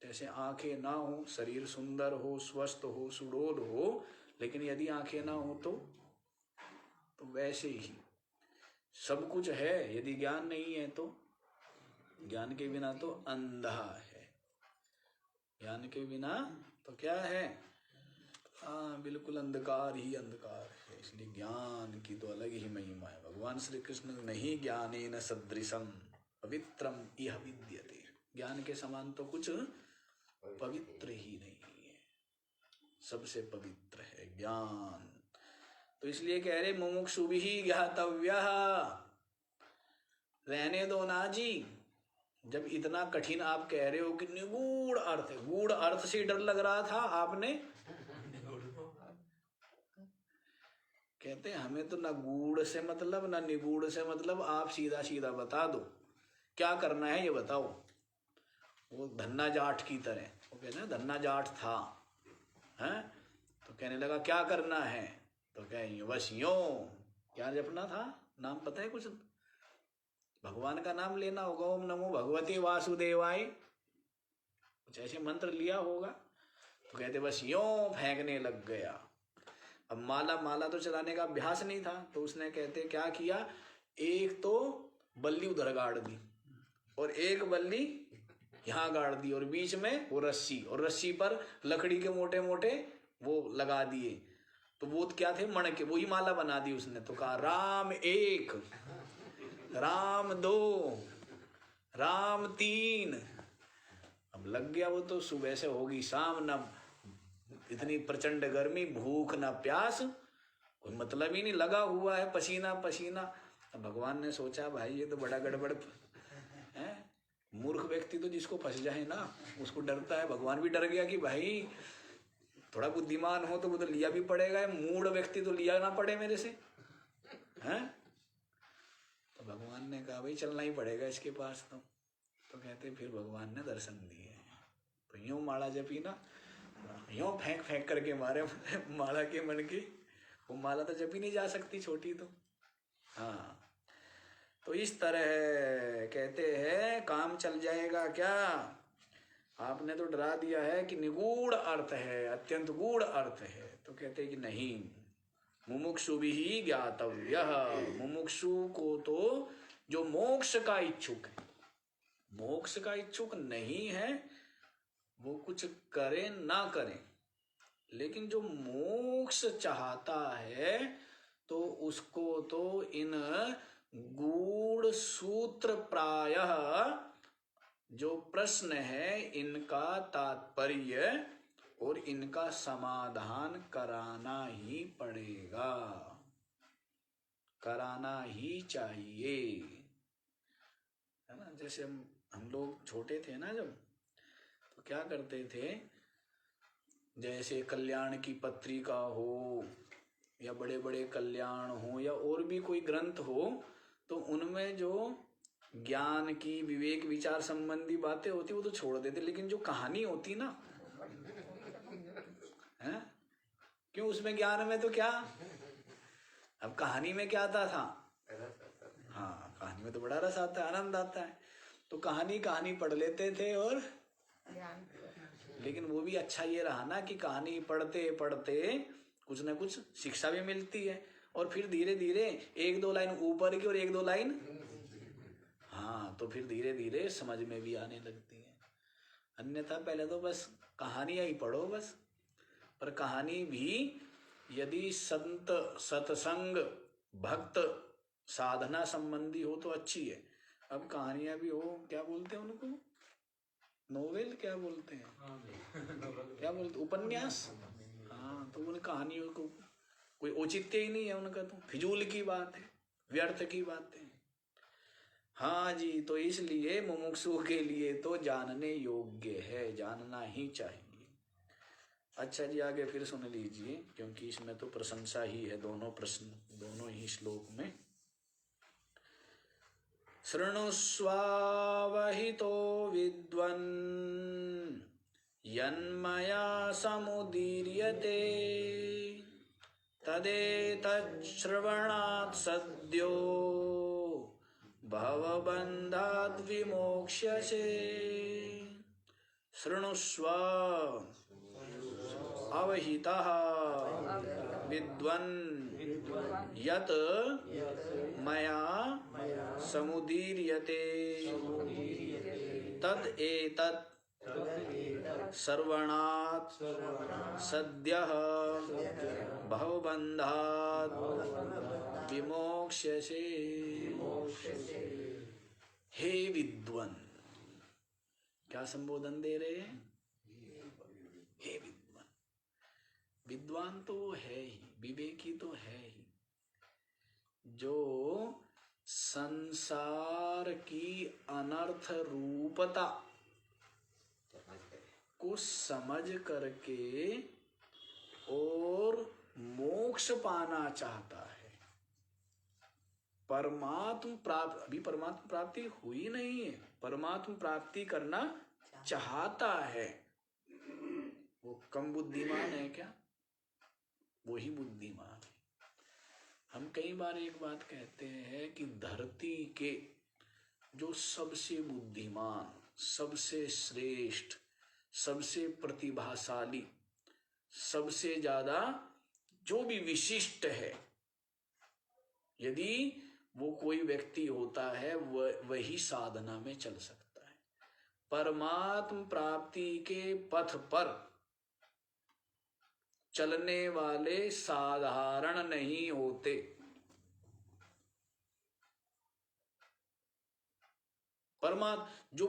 जैसे आंखें ना हो, शरीर सुंदर हो, स्वस्थ हो, सुडौल हो, लेकिन यदि आंखें ना हो तो वैसे ही सब कुछ है, यदि ज्ञान नहीं है तो ज्ञान के बिना तो अंधा है। ज्ञान के बिना तो क्या है, हाँ बिल्कुल अंधकार ही अंधकार है। इसलिए ज्ञान की तो अलग ही महिमा है। भगवान श्री कृष्ण नहीं ज्ञानेन सदृशम पवित्रम इह विद्यते, ज्ञान के समान तो कुछ पवित्र ही नहीं है, सबसे पवित्र है ज्ञान। तो इसलिए कह रहे मुमुक्षु भी ज्ञातव्यः, रहने दो ना जी। जब इतना कठिन आप कह रहे हो कि निगूढ़ अर्थ है, गूढ़ अर्थ से डर लग रहा था आपने, कहते हैं हमें तो ना गूढ़ से मतलब ना निगूढ़ से मतलब, आप सीधा सीधा बता दो क्या करना है, ये बताओ। वो धन्ना जाट की तरह, वो कहते हैं धन्ना जाट था हैं, तो कहने लगा क्या करना है, तो कहें बस यूं, क्या जपना था, नाम पता है कुछ, भगवान का नाम लेना होगा, ओम नमो भगवते वासुदेवाय, कुछ ऐसे मंत्र लिया होगा। तो कहते बस यूं फेंकने लग गया। अब माला तो चलाने का अभ्यास नहीं था, तो उसने कहते क्या किया, एक तो बल्ली उधर गाड़ दी और एक बल्ली यहाँ गाड़ दी, और बीच में वो रस्सी, और रस्सी पर लकड़ी के मोटे मोटे वो लगा दिए। तो वो क्या थे, मणके, वही माला बना दी उसने। तो कहा राम एक, राम दो, राम तीन। अब लग गया वो तो, सुबह से होगी शाम, ना इतनी प्रचंड गर्मी, भूख ना प्यास, कोई मतलब ही नहीं, लगा हुआ है पसीना पसीना। अब भगवान ने सोचा भाई ये तो बड़ा गड़बड़ है, मूर्ख व्यक्ति तो जिसको फंस जाए ना उसको डरता है। भगवान भी डर गया कि भाई थोड़ा बुद्धिमान हो तो वो तो लिया भी पड़ेगा, मूढ़ व्यक्ति तो लिया ना पड़े मेरे से हैं। तो भगवान ने कहा भाई चलना ही पड़ेगा इसके पास। तो कहते फिर भगवान ने दर्शन दिए। तो यूं माला जपी ना, यूं फेंक फेंक करके मारे माला के मन की वो माला तो जपी नहीं जा सकती छोटी तो। हाँ, तो इस तरह कहते हैं काम चल जाएगा क्या? आपने तो डरा दिया है कि निगूढ़ अर्थ है, अत्यंत गूढ़ अर्थ है। तो कहते हैं कि नहीं, मुमुक्षु भी ही ज्ञातव्य। मुमुक्षु को तो जो मोक्ष का इच्छुक है, मोक्ष का इच्छुक नहीं है, वो कुछ करे ना करे, लेकिन जो मोक्ष चाहता है तो उसको तो इन गूढ़ सूत्र प्रायः जो प्रश्न है इनका तात्पर्य और इनका समाधान कराना ही पड़ेगा, कराना ही चाहिए, है ना। जैसे हम लोग छोटे थे ना, जब तो क्या करते थे, जैसे कल्याण की पत्रिका हो या बड़े बड़े कल्याण हो या और भी कोई ग्रंथ हो, तो उनमें जो ज्ञान की विवेक विचार संबंधी बातें होती वो तो छोड़ देते, लेकिन जो कहानी होती ना, है क्यों, उसमें ज्ञान में तो क्या, अब कहानी में क्या आता था, हाँ कहानी में तो बड़ा रस आता है, आनंद आता है, तो कहानी पढ़ लेते थे और लेकिन वो भी अच्छा ये रहा ना कि कहानी पढ़ते पढ़ते कुछ ना कुछ शिक्षा भी मिलती है, और फिर धीरे धीरे एक दो लाइन ऊपर की और एक दो लाइन, हाँ तो फिर धीरे धीरे समझ में भी आने लगती है। अन्यथा पहले तो बस कहानियां ही पढ़ो बस, पर कहानी भी यदि संत सत्संग भक्त साधना संबंधी हो तो अच्छी है। अब कहानियां भी हो, क्या बोलते हैं उनको, नोवेल क्या बोलते हैं, क्या बोलते, उपन्यास, हाँ तो उन कहानियों को कोई औचित्य ही नहीं है उनका, तो फिजूल की बात है, व्यर्थ की बात है। हाँ जी, तो इसलिए मुमुक्षु के लिए तो जानने योग्य है, जानना ही चाहिए। अच्छा जी, आगे फिर सुन लीजिए, क्योंकि इसमें तो प्रशंसा ही है, दोनों प्रश्न, दोनों ही श्लोक में। शृणुष्वावहितो विद्वन् यन्मया समुदीर्यते तदेतच्छ्रवणात् सद्यो भवबन्धाद् विमोक्ष्यसे। शृणुष्व अवहितः विद्वन् यत् मया समुदीर्यते तद् एतत् सर्वणात् सद्यः भवबन्धात् विमोक्ष्यसे। हे विद्वान, क्या संबोधन दे रहे हैं, हे विद्वान। विद्वान तो है ही, विवेकी तो है ही, जो संसार की अनर्थ रूपता को समझ करके और मोक्ष पाना चाहता है। परमात्म प्राप्ति, अभी परमात्म प्राप्ति हुई नहीं है, परमात्म प्राप्ति करना चाहता है। वो कम बुद्धिमान है क्या, वही बुद्धिमान है। हम कई बार एक बात कहते हैं कि धरती के जो सबसे बुद्धिमान, सबसे श्रेष्ठ, सबसे प्रतिभाशाली, सबसे ज्यादा जो भी विशिष्ट है, यदि वो कोई व्यक्ति होता है वही साधना में चल सकता है। परमात्म प्राप्ति के पथ पर चलने वाले साधारण नहीं होते। परमात्मा जो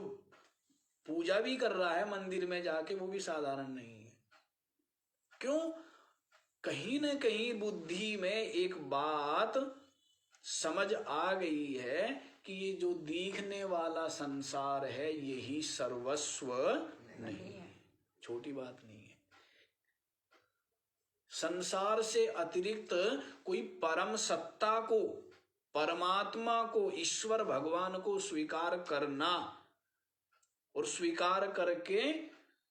पूजा भी कर रहा है मंदिर में जाके, वो भी साधारण नहीं है। क्यों? कहीं न कहीं बुद्धि में एक बात समझ आ गई है कि ये जो दिखने वाला संसार है यही सर्वस्व नहीं है, छोटी बात नहीं है। संसार से अतिरिक्त कोई परम सत्ता को, परमात्मा को, ईश्वर भगवान को स्वीकार करना और स्वीकार करके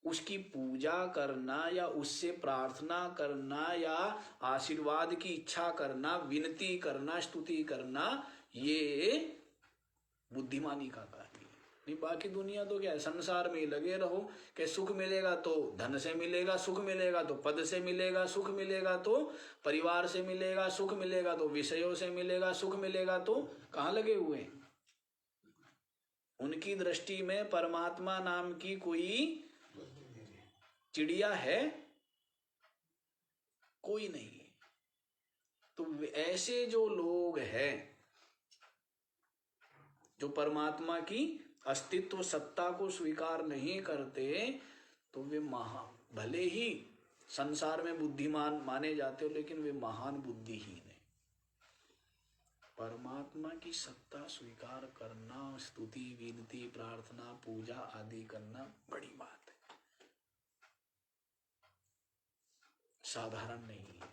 उसकी पूजा करना या उससे प्रार्थना करना या आशीर्वाद की इच्छा करना, विनती करना, स्तुति करना, ये बुद्धिमानी का कार्य है। नहीं बाकी दुनिया तो क्या है, संसार में लगे रहो कि सुख मिलेगा तो धन से मिलेगा, सुख मिलेगा तो पद से मिलेगा, सुख मिलेगा तो परिवार से मिलेगा, सुख मिलेगा तो विषयों से मिलेगा, सुख मिलेगा तो कहाँ लगे हुए हैं। उनकी दृष्टि में परमात्मा नाम की कोई चिड़िया है? कोई नहीं है। तो ऐसे जो लोग हैं जो परमात्मा की अस्तित्व सत्ता को स्वीकार नहीं करते, तो वे भले ही संसार में बुद्धिमान माने जाते हो, लेकिन वे महान बुद्धिहीन है। परमात्मा की सत्ता स्वीकार करना, स्तुति, विनती, प्रार्थना, पूजा आदि करना बड़ी बात है, साधारण नहीं है।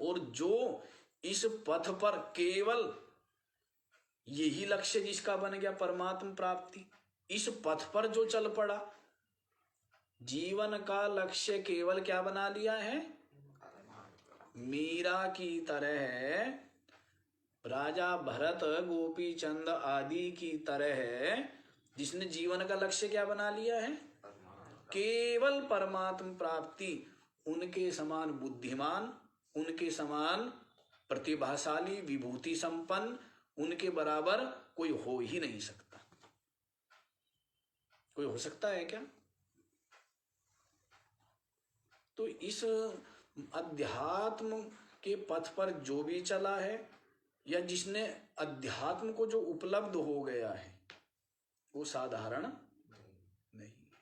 और जो इस पथ पर केवल यही लक्ष्य जिसका बन गया परमात्मा प्राप्ति, इस पथ पर जो चल पड़ा, जीवन का लक्ष्य केवल क्या बना लिया है? मीरा की तरह, राजा भरत, गोपी चंद आदि की तरह, जिसने जीवन का लक्ष्य क्या बना लिया है? केवल परमात्मा प्राप्ति। उनके समान बुद्धिमान, उनके समान प्रतिभाशाली, विभूति संपन्न, उनके बराबर कोई हो ही नहीं सकता। कोई हो सकता है क्या? तो इस अध्यात्म के पथ पर जो भी चला है या जिसने अध्यात्म को जो उपलब्ध हो गया है, वो साधारण नहीं है।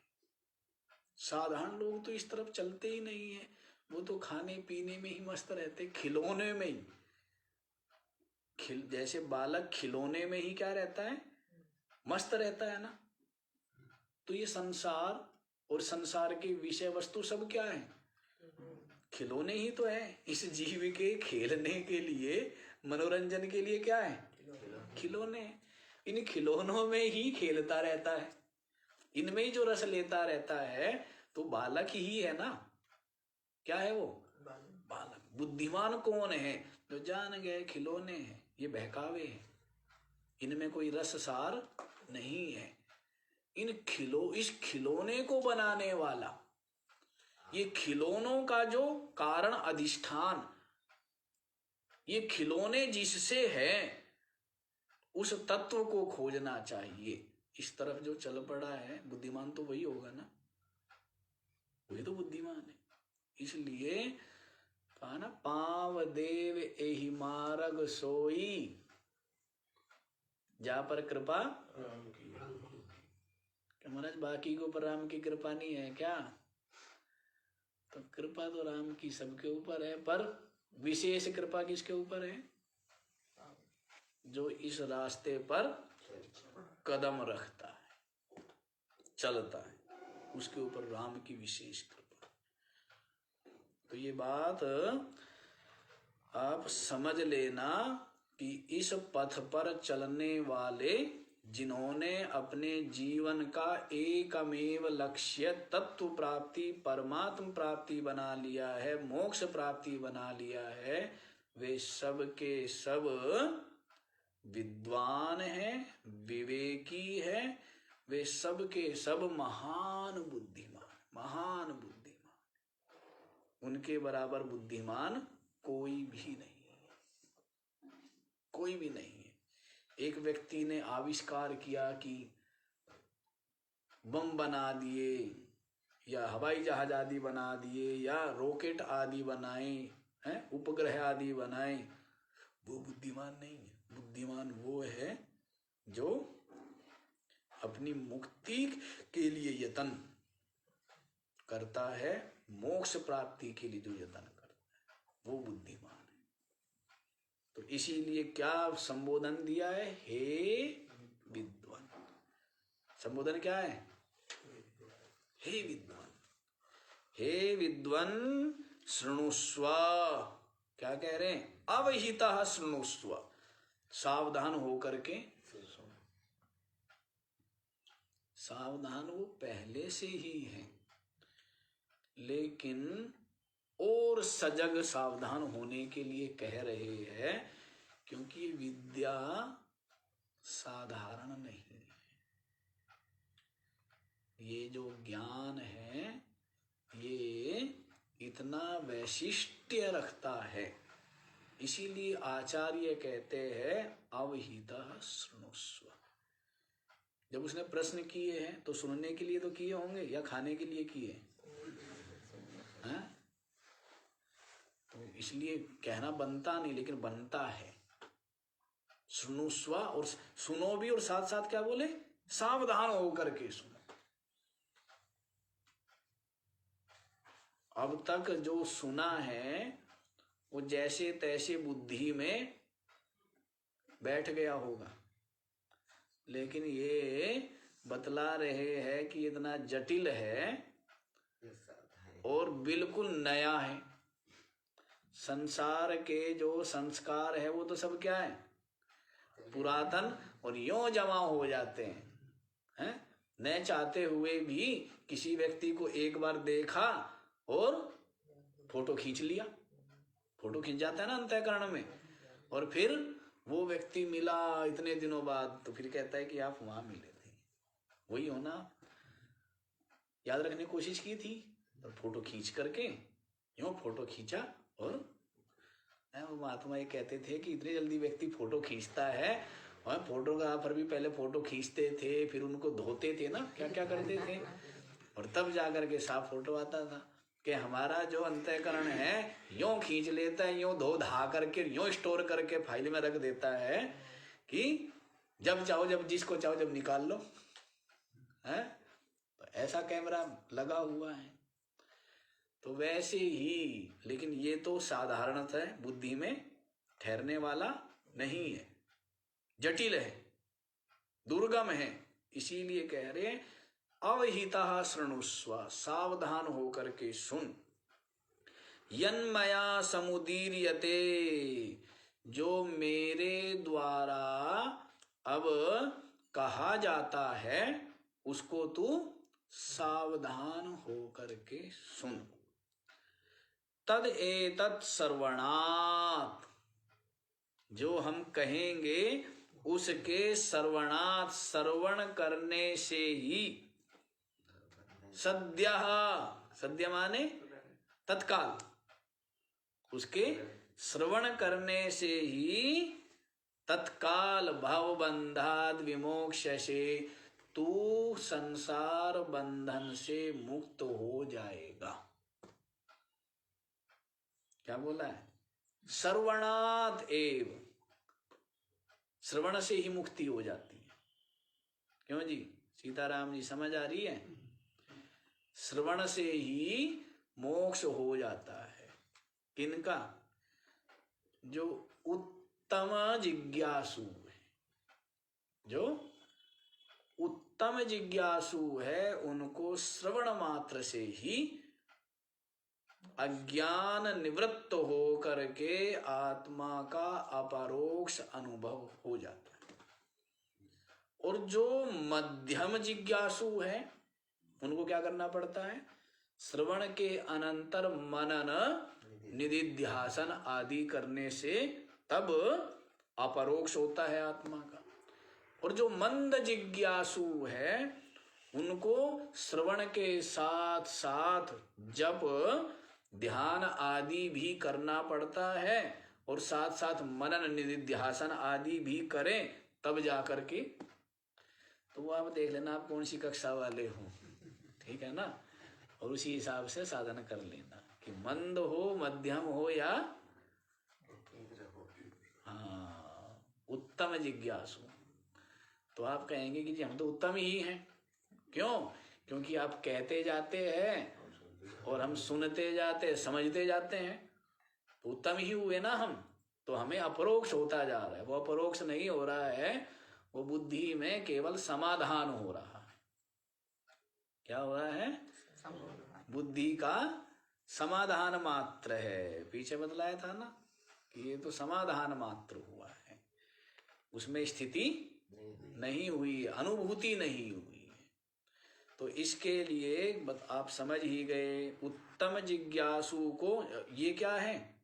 साधारण लोग तो इस तरफ चलते ही नहीं है। वो तो खाने पीने में ही मस्त रहते, खिलौने में ही। जैसे बालक खिलौने में ही क्या रहता है? मस्त रहता है ना। तो ये संसार और संसार के विषय वस्तु सब क्या है? खिलौने ही तो है। इस जीव के खेलने के लिए, मनोरंजन के लिए क्या है? खिलौने। इन खिलौनों में ही खेलता रहता है, इनमें ही जो रस लेता रहता है, तो बालक ही है ना। क्या है वो? बालक। बुद्धिमान कौन है? जो जान गए खिलौने हैं, ये बहकावे हैं, इनमें कोई रस सार नहीं है। इस खिलौने को बनाने वाला, ये खिलौनों का जो कारण अधिष्ठान, ये खिलौने जिससे है, उस तत्व को खोजना चाहिए। इस तरफ जो चल पड़ा है, बुद्धिमान तो वही होगा ना, वही तो बुद्धिमान है। इसलिए कहा ना, पाव देव एहि मार्ग सोई, जा पर कृपा राम की। क्या महाराज बाकी के ऊपर राम की कृपा नहीं है क्या? तो कृपा तो राम की सबके ऊपर है, पर विशेष कृपा किसके ऊपर है? जो इस रास्ते पर कदम रखता है, चलता है, उसके ऊपर राम की विशेष कृपा। तो ये बात आप समझ लेना कि इस पथ पर चलने वाले, जिन्होंने अपने जीवन का एकमेव लक्ष्य तत्व प्राप्ति, परमात्म प्राप्ति बना लिया है, मोक्ष प्राप्ति बना लिया है, वे सब के सब विद्वान हैं, विवेकी हैं, वे सब के सब महान बुद्धिमान, महान बुद्धिमान। उनके बराबर बुद्धिमान कोई भी नहीं है, कोई भी नहीं है। एक व्यक्ति ने आविष्कार किया कि बम बना दिए या हवाई जहाज आदि बना दिए या रॉकेट आदि बनाए, हैं, उपग्रह आदि बनाए, वो बुद्धिमान नहीं है। बुद्धिमान वो है जो अपनी मुक्ति के लिए यत्न करता है, मोक्ष प्राप्ति के लिए जो यत्न करता है, वो बुद्धिमान है। तो इसीलिए क्या संबोधन दिया है? हे विद्वान। संबोधन क्या है? हे विद्वान, हे विद्वान शृणुस्व। क्या कह रहे हैं? अवहितः शृणुस्व, सावधान होकर के सावधान वो पहले से ही है, लेकिन और सजग सावधान होने के लिए कह रहे हैं, क्योंकि विद्या साधारण नहीं है। ये जो ज्ञान है ये इतना वैशिष्ट्य रखता है, इसीलिए आचार्य कहते हैं अवहितः शृणुस्व। जब उसने प्रश्न किए हैं तो सुनने के लिए तो किए होंगे या खाने के लिए किए हैं? तो इसलिए कहना बनता नहीं, लेकिन बनता है। शृणुस्व, और सुनो भी, और साथ साथ क्या बोले, सावधान होकर के सुनो। अब तक जो सुना है वो जैसे तैसे बुद्धि में बैठ गया होगा, लेकिन ये बतला रहे हैं कि इतना जटिल है और बिल्कुल नया है। संसार के जो संस्कार है वो तो सब क्या है, पुरातन, और यों जमा हो जाते हैं, न चाहते हुए भी। किसी व्यक्ति को एक बार देखा और फोटो खींच लिया, फोटो खींच जाता है ना अंतःकरण में, और फिर वो व्यक्ति मिला इतने दिनों बाद तो फिर कहता है कि आप वहां मिले थे, वही हो ना। याद रखने की कोशिश की थी और फोटो खींच करके यूं फोटो खींचा, और महात्मा ये कहते थे कि इतनी जल्दी व्यक्ति फोटो खींचता है, और फोटोग्राफर भी पहले फोटो खींचते थे, फिर उनको धोते थे ना, क्या क्या करते थे, और तब जाकर के साफ फोटो आता था। कि हमारा जो अंतःकरण है यूं खींच लेता है, यूं धो धा करके यूं स्टोर करके फाइल में रख देता है कि जब चाहो, जब जिसको चाहो जब निकाल लो, है? तो ऐसा कैमरा लगा हुआ है। तो वैसे ही, लेकिन ये तो साधारणतः है, बुद्धि में ठहरने वाला नहीं है, जटिल है, दुर्गम है। इसीलिए कह रहे हैं अवहितः शृणुस्व, सावधान होकर के सुन। यन्मया समुदीर्यते, जो मेरे द्वारा अब कहा जाता है उसको तू सावधान होकर के सुन। तद एतत् श्रवणात्, जो हम कहेंगे उसके श्रवणात्, श्रवण करने से ही, सद्यः, सद्य माने तत्काल, उसके श्रवण करने से ही तत्काल भवबंधाद विमोक्षसे, तू संसार बंधन से मुक्त हो जाएगा। क्या बोला है? श्रवणात् एव, श्रवण से ही मुक्ति हो जाती है। क्यों जी, सीताराम जी समझ आ रही है? श्रवण से ही मोक्ष हो जाता है। किनका? जो उत्तम जिज्ञासु है, जो उत्तम जिज्ञासु है, उनको श्रवण मात्र से ही अज्ञान निवृत्त हो करके आत्मा का अपरोक्ष अनुभव हो जाता है। और जो मध्यम जिज्ञासु है उनको क्या करना पड़ता है? श्रवण के अनंतर मनन निधिध्यासन आदि करने से तब अपरोक्ष होता है आत्मा का। और जो मंद जिज्ञासु है उनको श्रवण के साथ साथ जप ध्यान आदि भी करना पड़ता है, और साथ साथ मनन निधिध्यासन आदि भी करें, तब जाकर के। तो वो आप देख लेना आप कौन सी कक्षा वाले हो, ठीक है ना, और उसी हिसाब से साधन कर लेना कि मंद हो, मध्यम हो, या हाँ उत्तम जिज्ञासु। तो आप कहेंगे कि जी हम तो उत्तम ही हैं। क्यों? क्योंकि आप कहते जाते हैं और हम सुनते जाते, समझते जाते हैं, तो उत्तम ही हुए ना हम। तो हमें अपरोक्ष होता जा रहा है, वो अपरोक्ष नहीं हो रहा है, वो बुद्धि में केवल समाधान हो रहा है। क्या हो रहा है? बुद्धि का समाधान मात्र है। पीछे बतलाया था ना कि ये तो समाधान मात्र हुआ है, उसमें स्थिति नहीं हुई, अनुभूति नहीं हुई। तो इसके लिए आप समझ ही गए, उत्तम जिज्ञासु को ये क्या है,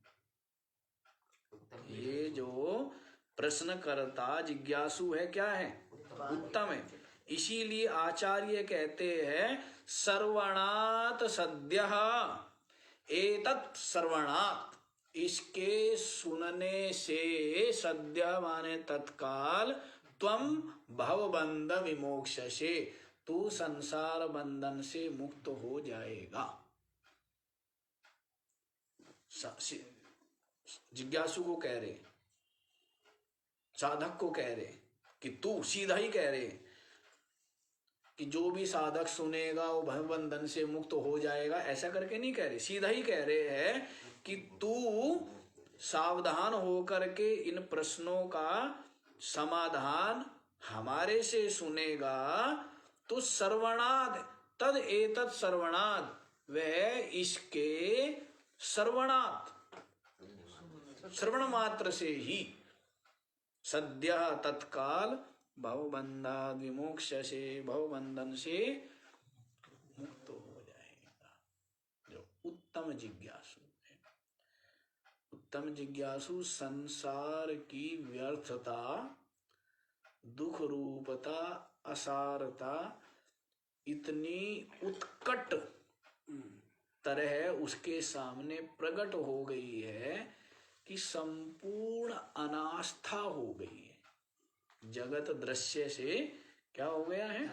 ये जो प्रश्नकर्ता जिज्ञासु है क्या है, उत्तम है। इसीलिए आचार्य कहते हैं सर्वणात् सद्यः, एतत् सर्वणात्, इसके सुनने से, सद्य माने तत्काल, त्वम भवबंध विमोक्षसे, तू संसार बंधन से मुक्त हो जाएगा। जिज्ञासु को कह रहे, साधक को कह रहे कि तू, सीधा ही कह रहे कि जो भी साधक सुनेगा वो भवबंधन से मुक्त हो जाएगा, ऐसा करके नहीं कह रहे, सीधा ही कह रहे हैं कि तू सावधान होकर के इन प्रश्नों का समाधान हमारे से सुनेगा तो सर्वणाद तद एतत् सर्वणाद, वह इसके सर्वणात्, श्रवण मात्र से ही, सद्य तत्काल, भवबंधाद विमोक्ष से, भवबंधन से मुक्त हो जाएगा। जो उत्तम जिज्ञासु है, उत्तम जिज्ञासु संसार की व्यर्थता, दुख रूपता, असारता इतनी उत्कट तरह उसके सामने प्रकट हो गई है कि संपूर्ण अनास्था हो गई है। जगत दृश्य से क्या हो गया है,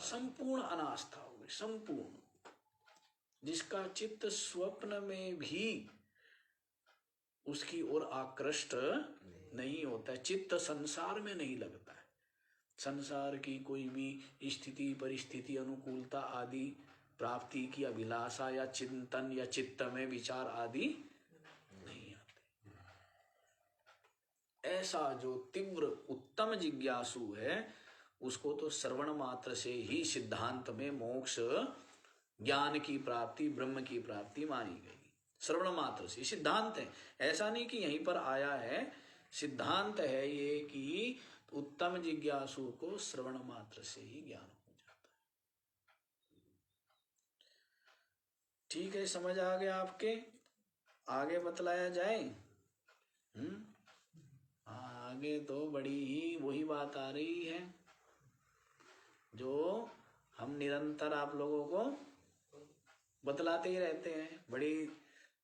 संपूर्ण अनास्था हो गई, संपूर्ण। जिसका चित्त स्वप्न में भी उसकी ओर आकृष्ट नहीं होता, चित्त संसार में नहीं लगता है, संसार की कोई भी स्थिति परिस्थिति अनुकूलता आदि प्राप्ति की अभिलाषा या चिंतन या चित्त में विचार आदि नहीं आते। ऐसा जो तीव्र उत्तम जिज्ञासु है उसको तो श्रवण मात्र से ही सिद्धांत में मोक्ष ज्ञान की प्राप्ति, ब्रह्म की प्राप्ति मानी गई। श्रवण मात्र से सिद्धांत है, ऐसा नहीं कि यहीं पर आया है, सिद्धांत है ये कि उत्तम जिज्ञासु को श्रवण मात्र से ही ज्ञान हो जाता है। ठीक है, समझ आ गया आपके? आगे बतलाया जाए? आगे तो बड़ी ही वही बात आ रही है जो हम निरंतर आप लोगों को बतलाते ही रहते हैं, बड़ी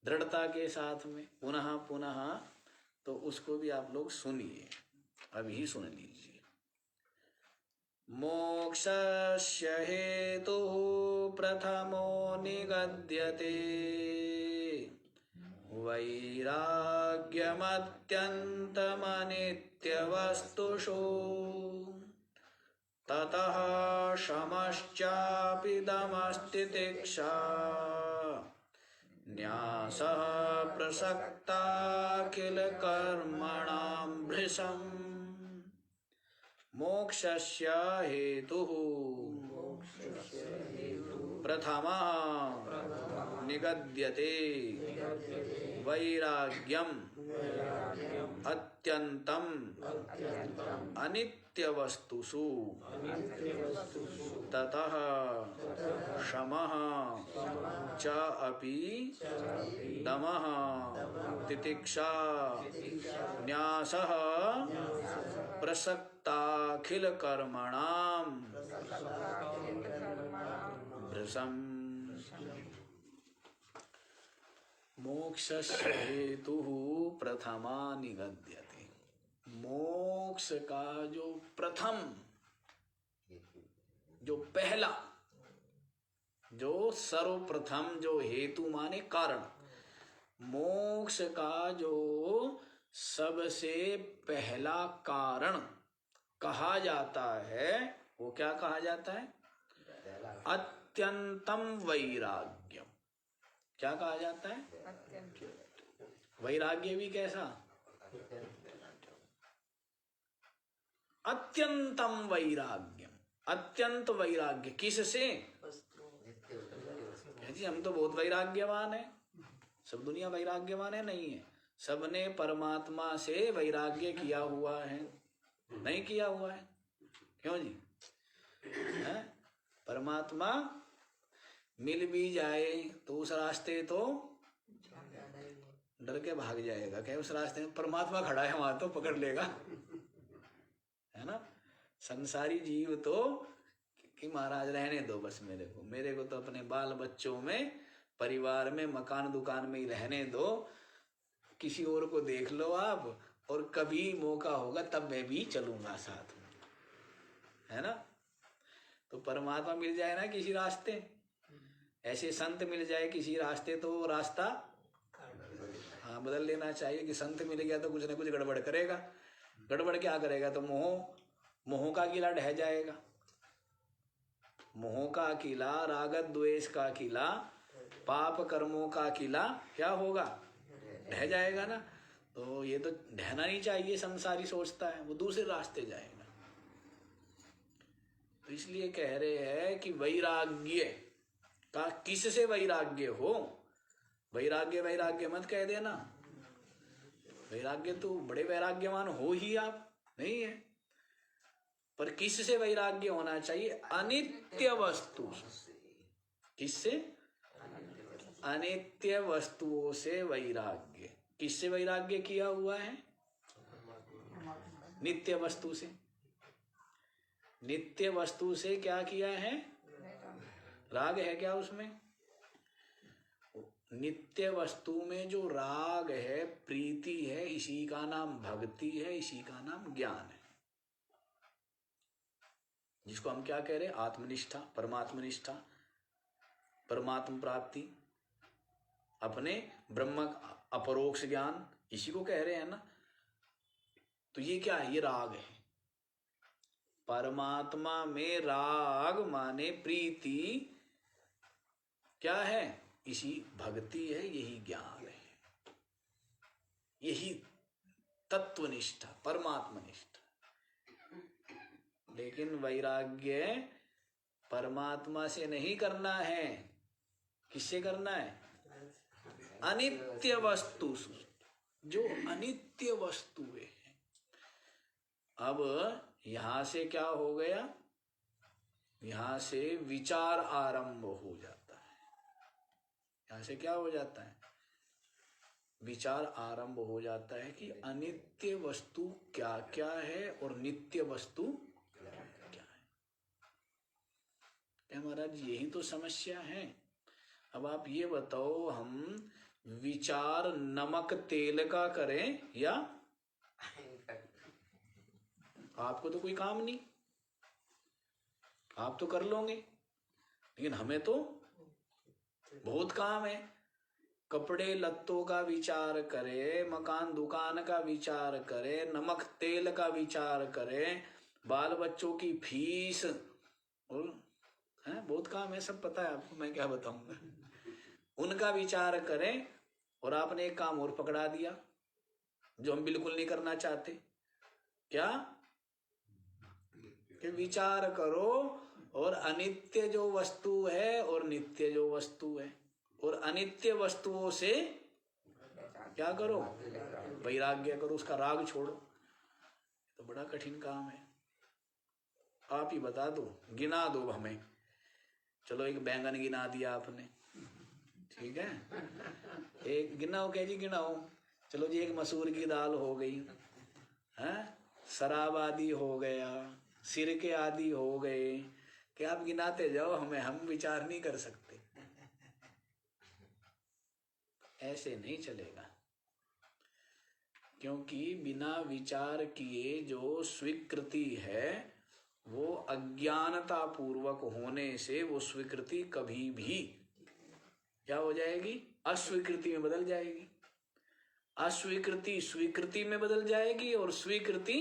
दृढ़ता के साथ में पुनः पुनः, तो उसको भी आप लोग सुनिए, अभी सुन लीजिए। मोक्षस्य हेतुः प्रथमो निगद्यते वैराग्यमत्यन्तमनित्यवस्तुषु ततः शमश्चापि दमस्तितिक्षा न्यासः प्रसक्ताखिल कर्मणां भृशम्। मोक्षस्य हेतुः प्रथमः निगद्यते वैराग्यम् अत्यन्तम् अनित्यवस्तुषु ततः शमः च अपि दमः तितिक्षा न्यासः प्रसक्ताखिल कर्मणां भृशम्। मोक्षस्य हेतुः प्रथमा निगद्यते, मोक्ष का जो प्रथम, जो पहला, जो सर्वप्रथम, जो हेतु माने कारण, मोक्ष का जो सबसे पहला कारण कहा जाता है वो क्या कहा जाता है? अत्यंतम वैराग्यम। क्या कहा जाता है? वैराग्य भी कैसा? अत्यंतम वैराग्यम। अत्यंत वैराग्य किससे? जी हम तो बहुत वैराग्यवान है, सब दुनिया वैराग्यवान है? नहीं है, सबने परमात्मा से वैराग्य किया हुआ है, नहीं किया हुआ है? क्यों जी? है? परमात्मा मिल भी जाए तो उस रास्ते तो डर के भाग जाएगा। क्या उस रास्ते में परमात्मा खड़ा है वहां तो पकड़ लेगा, है ना। संसारी जीव तो कि महाराज रहने दो बस, मेरे को तो अपने बाल बच्चों में, परिवार में, मकान दुकान में ही रहने दो, किसी और को देख लो आप, और कभी मौका होगा तब मैं भी चलूंगा साथ में, है ना। तो परमात्मा मिल जाए ना किसी रास्ते, ऐसे संत मिल जाए किसी रास्ते तो वो रास्ता हाँ बदल लेना चाहिए। कि संत मिल गया तो कुछ ना कुछ गड़बड़ करेगा। गड़बड़ क्या करेगा? तो मोह का किला ढह जाएगा। मोह का किला, राग द्वेष का किला, पाप कर्मों का किला क्या होगा? ढह जाएगा ना। तो ये तो ढहना नहीं चाहिए। संसारी सोचता है वो दूसरे रास्ते जाएगा। तो इसलिए कह रहे हैं कि वैराग्य का, किससे वैराग्य हो? वैराग्य वैराग्य मत कह देना। वैराग्य तो बड़े वैराग्यवान हो ही आप, नहीं है। पर किससे वैराग्य होना चाहिए? अनित्य वस्तु। किससे? अनित्य वस्तुओं से वैराग्य। किससे वैराग्य किया हुआ है? नित्य वस्तु से। नित्य वस्तु से क्या किया है? राग है क्या उसमें? नित्य वस्तु में जो राग है, प्रीति है, इसी का नाम भक्ति है, इसी का नाम ज्ञान है। जिसको हम क्या कह रहे हैं? आत्मनिष्ठा, परमात्मनिष्ठा, परमात्म प्राप्ति, अपने ब्रह्म अपरोक्ष ज्ञान, इसी को कह रहे हैं ना। तो ये क्या है? ये राग है। परमात्मा में राग माने प्रीति क्या है? इसी भक्ति है, यही ज्ञान है, यही तत्वनिष्ठा, परमात्मनिष्ठा। लेकिन वैराग्य परमात्मा से नहीं करना है। किससे करना है? अनित्य वस्तु, जो अनित्य वस्तुएं हैं। अब यहां से क्या हो गया? यहां से विचार आरंभ हो जाता है। यहां से क्या हो जाता है? विचार आरंभ हो जाता है कि अनित्य वस्तु क्या क्या है और नित्य वस्तु क्या है। क्या महाराज यही तो समस्या है। अब आप ये बताओ, हम विचार नमक तेल का करें या आपको तो कोई काम नहीं, आप तो कर लोगे, लेकिन हमें तो बहुत काम है। कपड़े लत्तों का विचार करे, मकान दुकान का विचार करे, नमक तेल का विचार करे, बाल बच्चों की फीस, और है बहुत काम है, सब पता है आपको, मैं क्या बताऊंगा। उनका विचार करें, और आपने एक काम और पकड़ा दिया जो हम बिल्कुल नहीं करना चाहते। क्या? कि विचार करो और अनित्य जो वस्तु है और नित्य जो वस्तु है, और अनित्य वस्तुओं से क्या करो? वैराग्य करो, उसका राग छोड़ो। तो बड़ा कठिन काम है। आप ही बता दो, गिना दो हमें। चलो एक बैंगन गिना दिया आपने, ठीक है, एक गिनाओ, कह जी गिनाओ। चलो जी, एक मसूर की दाल हो गई, है, शराब आदि हो गया, सिरके आदि हो गए। कि आप गिनाते जाओ हमें, हम विचार नहीं कर सकते। ऐसे नहीं चलेगा, क्योंकि बिना विचार किए जो स्वीकृति है वो अज्ञानता पूर्वक होने से वो स्वीकृति कभी भी क्या हो जाएगी? अस्वीकृति में बदल जाएगी। अस्वीकृति स्वीकृति में बदल जाएगी और स्वीकृति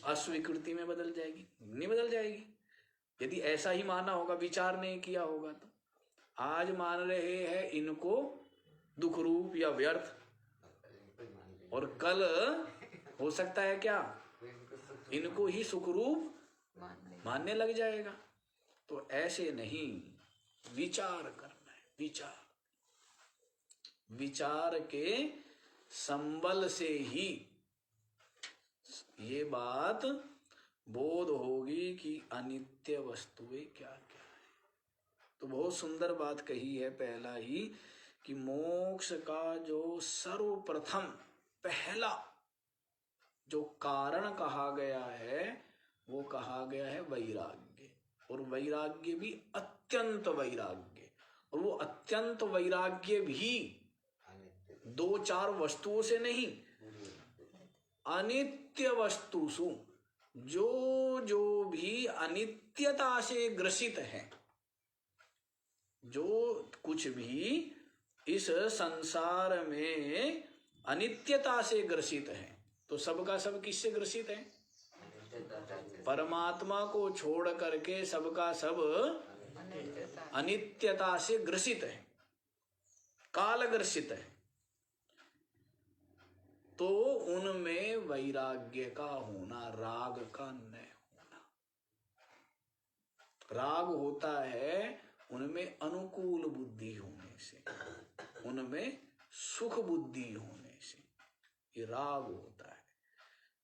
अस्वीकृति में बदल जाएगी। नहीं बदल जाएगी। यदि ऐसा ही माना होगा, विचार नहीं किया होगा, तो आज मान रहे हैं इनको दुख रूप या व्यर्थ, और कल हो सकता है क्या इनको ही सुख रूप मानने लग जाएगा। तो ऐसे नहीं, विचार करना है। विचार के संबल से ही ये बात बोध होगी कि अनित्य वस्तुएं क्या क्या है। तो बहुत सुंदर बात कही है पहला ही कि मोक्ष का जो सर्वप्रथम पहला जो कारण कहा गया है वो कहा गया है वैराग्य। और वैराग्य भी अत्यंत वैराग्य, और वो अत्यंत वैराग्य भी दो चार वस्तुओं से नहीं, अनित्य वस्तुसु, जो भी अनित्यता से ग्रसित है, जो कुछ भी इस संसार में अनित्यता से ग्रसित है, तो सबका सब किससे ग्रसित है? परमात्मा को छोड़ करके सबका सब अनित्यता से ग्रसित है, कालग्रसित है। तो उनमें वैराग्य का होना, राग का न होना। राग होता है उनमें अनुकूल बुद्धि होने से, उनमें सुख बुद्धि होने से, ये राग होता है।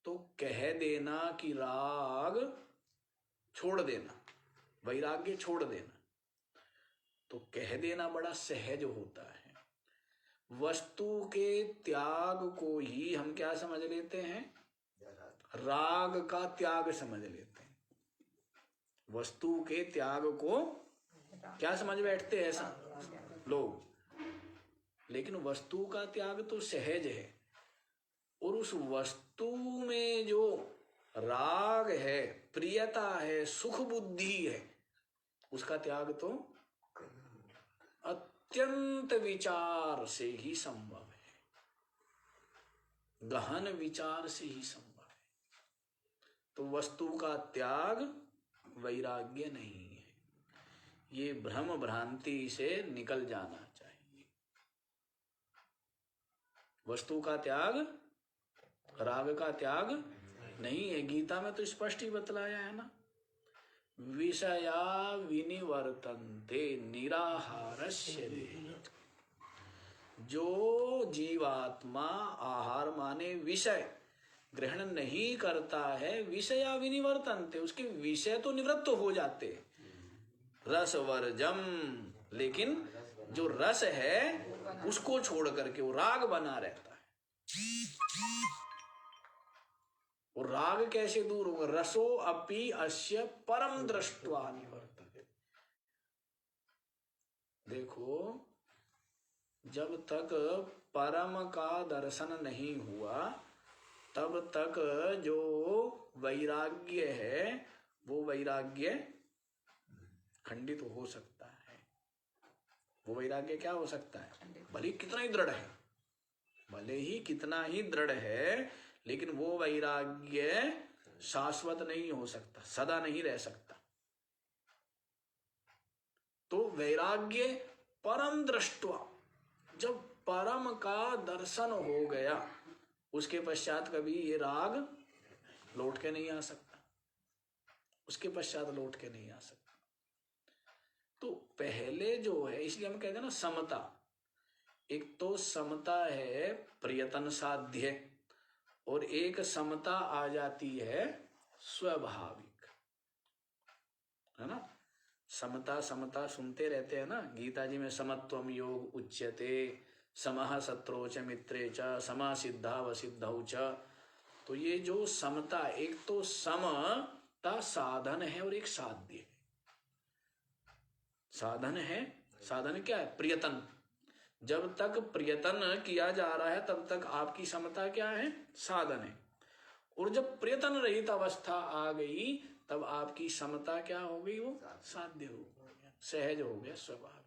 तो कह देना कि राग छोड़ देना, वैराग्य छोड़ देना, तो कह देना बड़ा सहज होता है। वस्तु के त्याग को ही हम क्या समझ लेते हैं? राग का त्याग समझ लेते हैं। वस्तु के त्याग को क्या समझ बैठते हैं ऐसा लोग, लेकिन वस्तु का त्याग तो सहज है, और उस वस्तु में जो राग है, प्रियता है, सुख बुद्धि है, उसका त्याग तो अत्यंत विचार से ही संभव है, गहन विचार से ही संभव है। तो वस्तु का त्याग वैराग्य नहीं है, ये भ्रम भ्रांति से निकल जाना चाहिए। वस्तु का त्याग, राग का त्याग नहीं है। गीता में तो स्पष्ट ही बतलाया है ना, विषया विनिवर्तन्ते निराहारस्य देहि। जो जीवात्मा आहार माने विषय ग्रहण नहीं करता है, विषया विनिवर्तन्ते, उसके विषय तो निवृत्त हो जाते, रस वर्जम, लेकिन जो रस है उसको छोड़ करके वो राग बना रहता है। और राग कैसे दूर होगा? रसो अपि अस्य परम दृष्ट्वा निवर्तते। देखो, जब तक परम का दर्शन नहीं हुआ तब तक जो वैराग्य है वो वैराग्य खंडित हो सकता है। वो वैराग्य क्या हो सकता है? भले ही कितना ही दृढ़ है, भले ही कितना ही दृढ़ है, लेकिन वो वैराग्य शाश्वत नहीं हो सकता, सदा नहीं रह सकता। तो वैराग्य परम दृष्ट्वा, जब परम का दर्शन हो गया उसके पश्चात कभी ये राग लौट के नहीं आ सकता, उसके पश्चात लौट के नहीं आ सकता। तो पहले जो है, इसलिए हम कहते हैं ना समता, एक तो समता है प्रयत्न साध्य, और एक समता आ जाती है स्वाभाविक, है ना। समता समता सुनते रहते हैं ना, गीता जी में समत्वम योग उच्यते, समः शत्रौ च मित्रे च, समा सिद्धा वसिद्धौ च। तो ये जो समता, एक तो समता साधन है और एक साध्य है। साधन है, साधन क्या है? प्रयत्न। जब तक प्रयत्न किया जा रहा है तब तक आपकी समता क्या है? साधन है। और जब प्रयत्न रहित अवस्था आ गई तब आपकी समता क्या हो गई? वो साध्य हो गया, सहज हो गया, स्वाभाविक।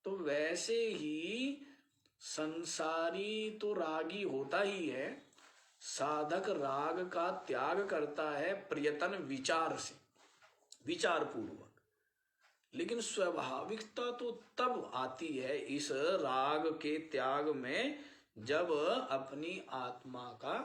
तो वैसे ही संसारी तो रागी होता ही है, साधक राग का त्याग करता है प्रयत्न विचार से, विचार पूर्वक। लेकिन स्वाभाविकता तो तब आती है इस राग के त्याग में जब अपनी आत्मा का